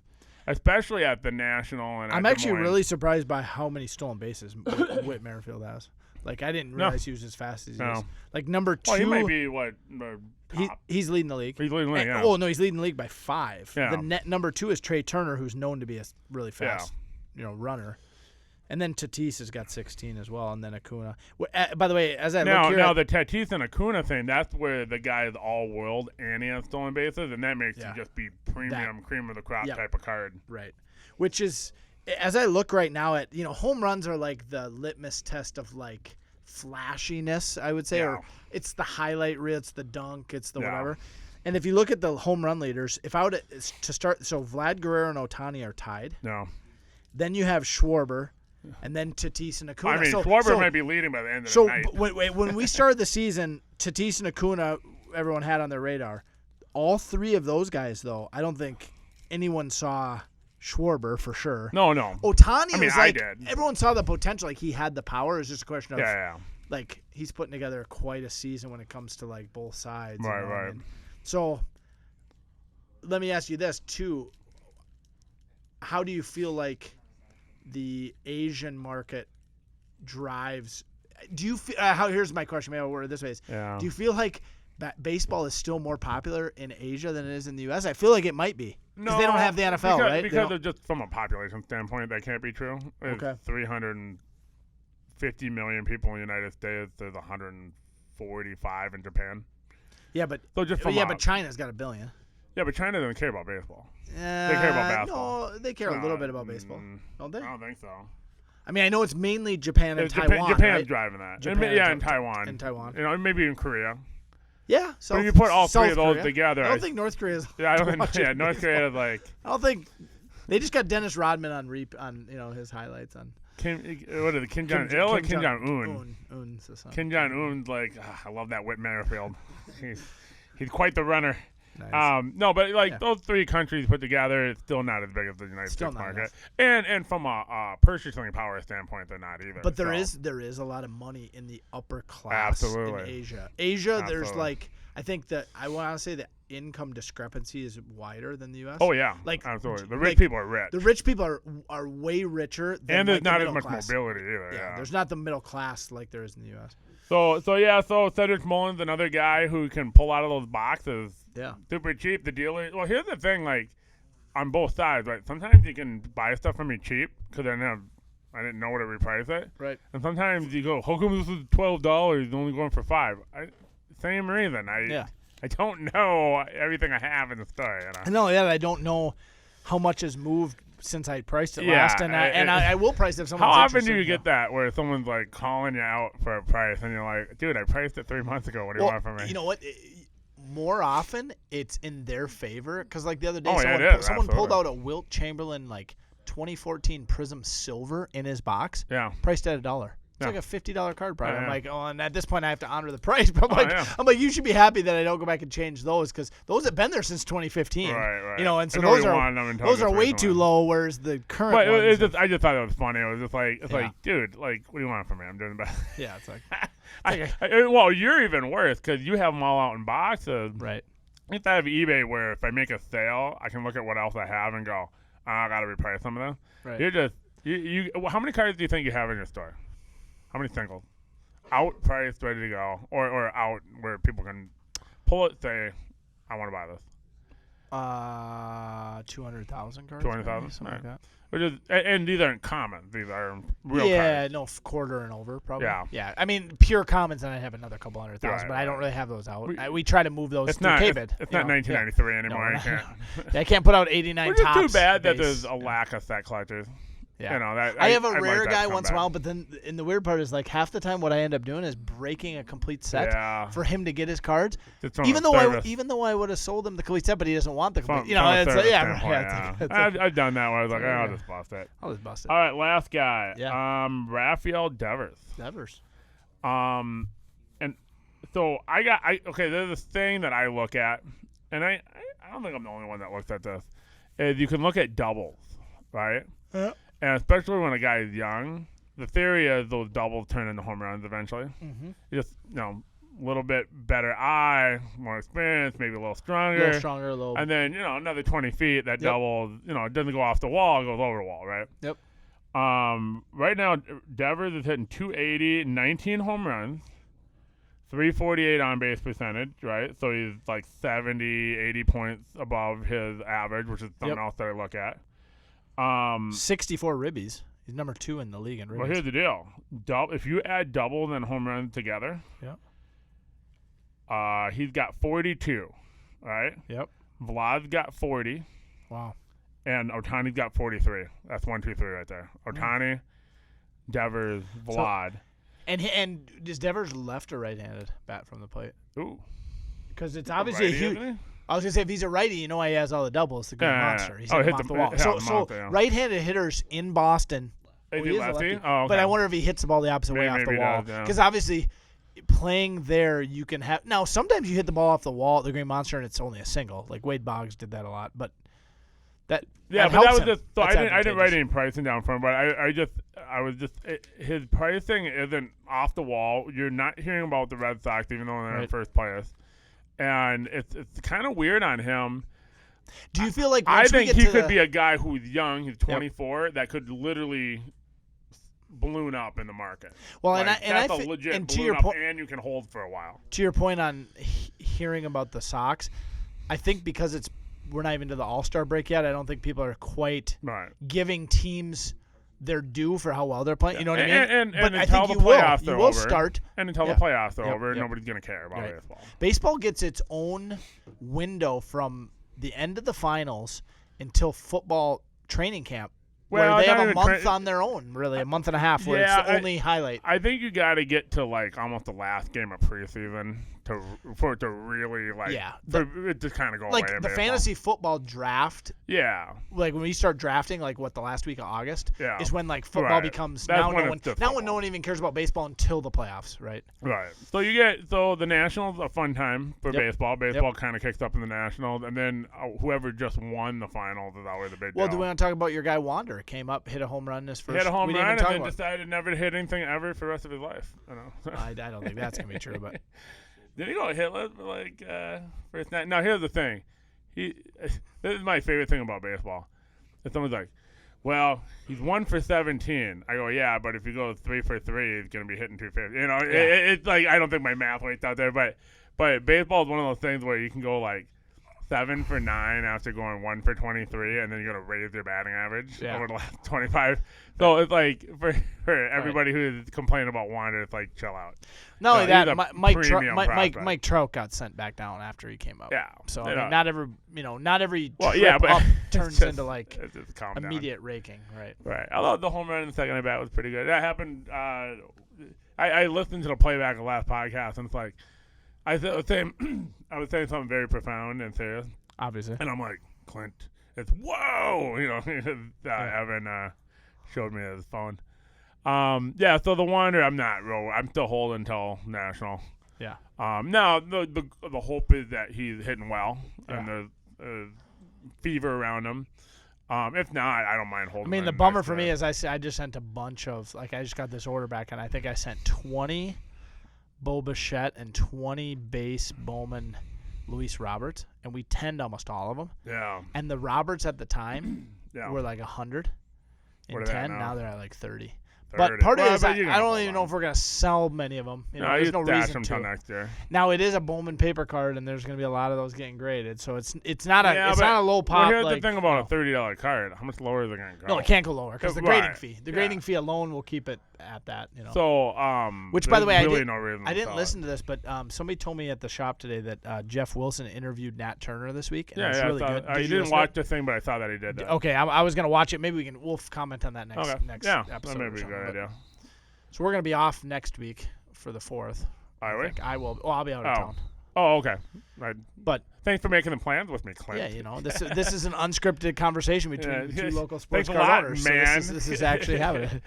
Especially at the National. And I'm actually really surprised by how many stolen bases Whit Merrifield has. Like, I didn't realize he was as fast as he is. Like, number 2. Well, he might be, top? He's leading the league. He's leading the league, yeah. Oh, no, he's leading the league by 5. Yeah. The number 2 is Trey Turner, who's known to be a really fast runner. And then Tatis has got 16 as well, and then Acuna. By the way, as I look here... Now, the Tatis and Acuna thing, that's where the guy is all-world and he has stolen bases, and that makes you just be premium, cream of the crop type of card. Right. Which is, as I look right now at, home runs are like the litmus test of, like, flashiness, I would say. Yeah. Or it's the highlight reel, it's the dunk, it's the whatever. And if you look at the home run leaders, if I would to start... So Vlad Guerrero and Ohtani are tied. No. Then you have Schwarber. and then Tatis and Acuna. I mean, Schwarber might be leading by the end of the night. So when we started the season, Tatis and Acuna, everyone had on their radar. All three of those guys, though, I don't think anyone saw Schwarber for sure. No. Ohtani was I like, did. Everyone saw the potential. Like, he had the power. It was just a question of, yeah. like, he's putting together quite a season when it comes to, like, both sides. Right. And so let me ask you this, too. How do you feel like the Asian market drives? Do you feel? Here's my question. Maybe I'll word it this way: do you feel like baseball is still more popular in Asia than it is in the U.S.? I feel like it might be because they don't have the NFL, right? Because of just from a population standpoint, that can't be true. There's 350 million people in the United States. There's 145 in Japan. Yeah, but but China's got 1 billion. Yeah, but China doesn't care about baseball. They care about basketball. No, they care a little bit about baseball. Don't they? I don't think so. I mean, I know it's mainly Japan and Taiwan. Japan's right? driving that. And Taiwan. And Taiwan. Maybe in Korea. Yeah. So if you put all three of those Korea. together, I don't think North Korea is. Yeah, I don't think. Yeah, North Korea is like. I don't think they just got Dennis Rodman on his highlights on. Kim Jong-il or Kim Jong-un? Un's the son. Kim Jong-un's like, I love that Whit Merrifield. He's quite the runner. Nice. No, but those three countries put together, it's still not as big as the United States market. And from a purchasing power standpoint, they're not either. But there is a lot of money in the upper class in Asia. There's like, I think that I want to say the income discrepancy is wider than the U.S. Oh yeah, like absolutely. The rich people are rich. The rich people are way richer than and there's like not the as much class. mobility either. Yeah, there's not the middle class like there is in the U.S. So Cedric Mullins, another guy who can pull out of those boxes. Yeah. Super cheap. The dealer. Well, here's the thing, like, on both sides, right? Sometimes you can buy stuff from me cheap because I didn't know where to reprice it. Right. And sometimes you go, how come this is $12? Only going for $5? Same reason. I don't know everything I have in the store. I know. Yeah, I don't know how much has moved since I priced it last, and I will price it if someone's How interested. often do you get that where someone's like calling you out for a price and you're like, dude, I priced it 3 months ago. What do you want from me? You know what? More often, it's in their favor because, like the other day, someone pulled out a Wilt Chamberlain like 2014 Prism Silver in his box. Yeah, priced at $1. It's like a $50 card price. Yeah. I'm like, and at this point, I have to honor the price. But I'm like, you should be happy that I don't go back and change those because those have been there since 2015. Right. And so those are way too low. Whereas the current ones, I just thought it was funny. It was just like, dude, like, what do you want from me? I'm doing the best. Yeah, it's like. Well, you're even worse because you have them all out in boxes. Right. If I have eBay where if I make a sale, I can look at what else I have and go, I got to reprice some of them. Right. You're just you. How many cards do you think you have in your store? How many singles? Out priced, ready to go, or out where people can pull it, say, I want to buy this. 200,000 cards. 200,000, something like that. And these aren't common. These are real cards. Yeah, no, quarter and over probably. Yeah. I mean, pure commons, and I have another couple 100,000, but I don't really have those out. We try to move those through KBID. It's not 1993 anymore. I can't put out 89 Which tops. Which is too bad that there's a lack of set collectors. Yeah. I have a rare guy once in a while, but then and the weird part is like half the time what I end up doing is breaking a complete set for him to get his cards. Even though I would have sold him the complete set, but he doesn't want the complete. I've done that where I was like, I'll just bust it. All right, last guy. Yeah. Rafael Devers. And so there's this thing that I look at, and I don't think I'm the only one that looks at this. Is you can look at doubles, right? Yeah. And especially when a guy is young, the theory is those doubles turn into home runs eventually. Mm-hmm. Just, a little bit better eye, more experience, maybe a little stronger. And then, another 20 feet, that double, it doesn't go off the wall, it goes over the wall, right? Yep. Right now, Devers is hitting 280, 19 home runs, 348 on-base percentage, right? So he's like 70, 80 points above his average, which is something else that I look at. 64 ribbies. He's number 2 in the league in ribbies. Well, here's the deal. If you add doubles and home runs together, he's got 42, right? Yep. Vlad's got 40. Wow. And Ohtani's got 43. That's 1, 2, 3 right there. Ohtani, Devers, Vlad. And is Devers left or right-handed bat from the plate? Ooh. Because it's obviously a huge. I was gonna say if he's a righty, he has all the doubles. The good monster. He's hit him off the wall. So right-handed hitters in Boston Is he lefty? Oh, okay. But I wonder if he hits the ball the opposite way off the wall. Because obviously, playing there, you can have. Now, sometimes you hit the ball off the wall at the Green Monster and it's only a single. Like Wade Boggs did that a lot. But that. Yeah, that but that was him. just. So I didn't write any pricing down for him, but his pricing isn't off the wall. You're not hearing about the Red Sox, even though they're in first place. And it's kind of weird on him. Do you feel like I think he could be a guy who's young, he's 24, that could literally balloon up in the market. Well, like, and that's a legit and balloon up, and you can hold for a while. To your point on hearing about the Sox, I think because we're not even to the All-Star break yet, I don't think people are quite giving teams their due for how well they're playing. You know what I mean? And until the playoffs are over. Start. And until the playoffs are over, nobody's going to care about baseball. Baseball gets its own window from the end of the finals until football training camp, where they have a month on their own, really, a month and a half, where it's the only highlight. I think you got to get to, like, almost the last game of preseason for it to really, like, for it to kind of go away. Like, the fantasy football draft. Yeah. Like, when you start drafting, like, the last week of August is when, like, football becomes now when no one even cares about baseball until the playoffs, right? Right. So the Nationals, a fun time for baseball. Baseball kind of kicks up in the Nationals, and then whoever just won the finals is always the big deal. Well, do we want to talk about your guy Wander? Came up, hit a home run his first. Hit a home run, and then decided never to hit anything ever for the rest of his life. I don't think that's gonna be true, but did he go hitless like first night? Now here's the thing. This is my favorite thing about baseball. If someone's like, "Well, he's 1 for 17," I go, "Yeah, but if he goes 3 for 3, he's gonna be hitting 250." You know, it's like I don't think my math weights out there, but baseball is one of those things where you can go like 7 for 9 after going 1 for 23, and then you're gonna raise your batting average over the last 25. So it's like for everybody who is complaining about Wander, it's like chill out. Not only that, Mike Trout got sent back down after he came up. Yeah. So I mean, not every trip up turns into like immediate raking, right? Right. Although the home run in the second at bat was pretty good. That happened. I listened to the playback of the last podcast, and it's like I was saying something very profound and serious. Obviously. And I'm like, Clint, it's whoa, you know. Evan showed me his phone. So the Wander, I'm still holding until National. Yeah. Now the hope is that he's hitting well and the fever around him. If not, I don't mind holding. I mean, the bummer for me is I just sent a bunch of I just got this order back, and I think I sent 20 Bo Bichette and 20 base Bowman Luis Roberts, and we tenned almost all of them. Yeah. And the Roberts at the time were like 100 and 10. Now they're at like 30. But part of it is I don't even know if we're going to sell many of them. You know, there's no reason to. Next year. Now, it is a Bowman paper card, and there's going to be a lot of those getting graded. So it's not a low pop. Well, here's the thing about a $30 card. How much lower is it going to go? No, it can't go lower because the grading fee. The grading fee alone will keep it at that. You know. So, which, by the way, really I didn't listen to this, but somebody told me at the shop today that Jeff Wilson interviewed Nat Turner this week. And it's really good. You didn't watch the thing, but I thought that he did that. Okay, I was going to watch it. Maybe we'll comment on that next episode. That may be a good idea. So we're going to be off next week for the 4th. Are we? I will. I'll be out of town. Oh, okay. Right. But thanks for making the plans with me, Clint. Yeah, you know, this is an unscripted conversation between the two local sports car owners. Man. So this is actually happening.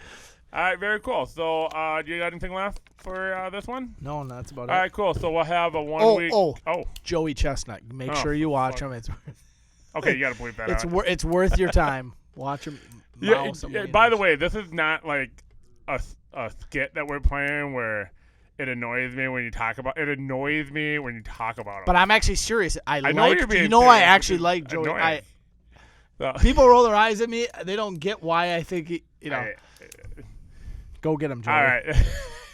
All right, very cool. So, do you got anything left for this one? No, that's about it. All right, cool. So we'll have a 1 week. Joey Chestnut. Make sure you watch him. It's okay. You got to believe that. It's worth your time. Watch him. By the way, this is not like a skit that we're playing where it annoys me when you talk about it. Annoys me when you talk about it. But I'm actually serious. I actually like Joey. People roll their eyes at me. They don't get why I think go get him, Joey. All right.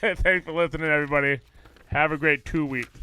Thanks for listening, everybody. Have a great 2 weeks.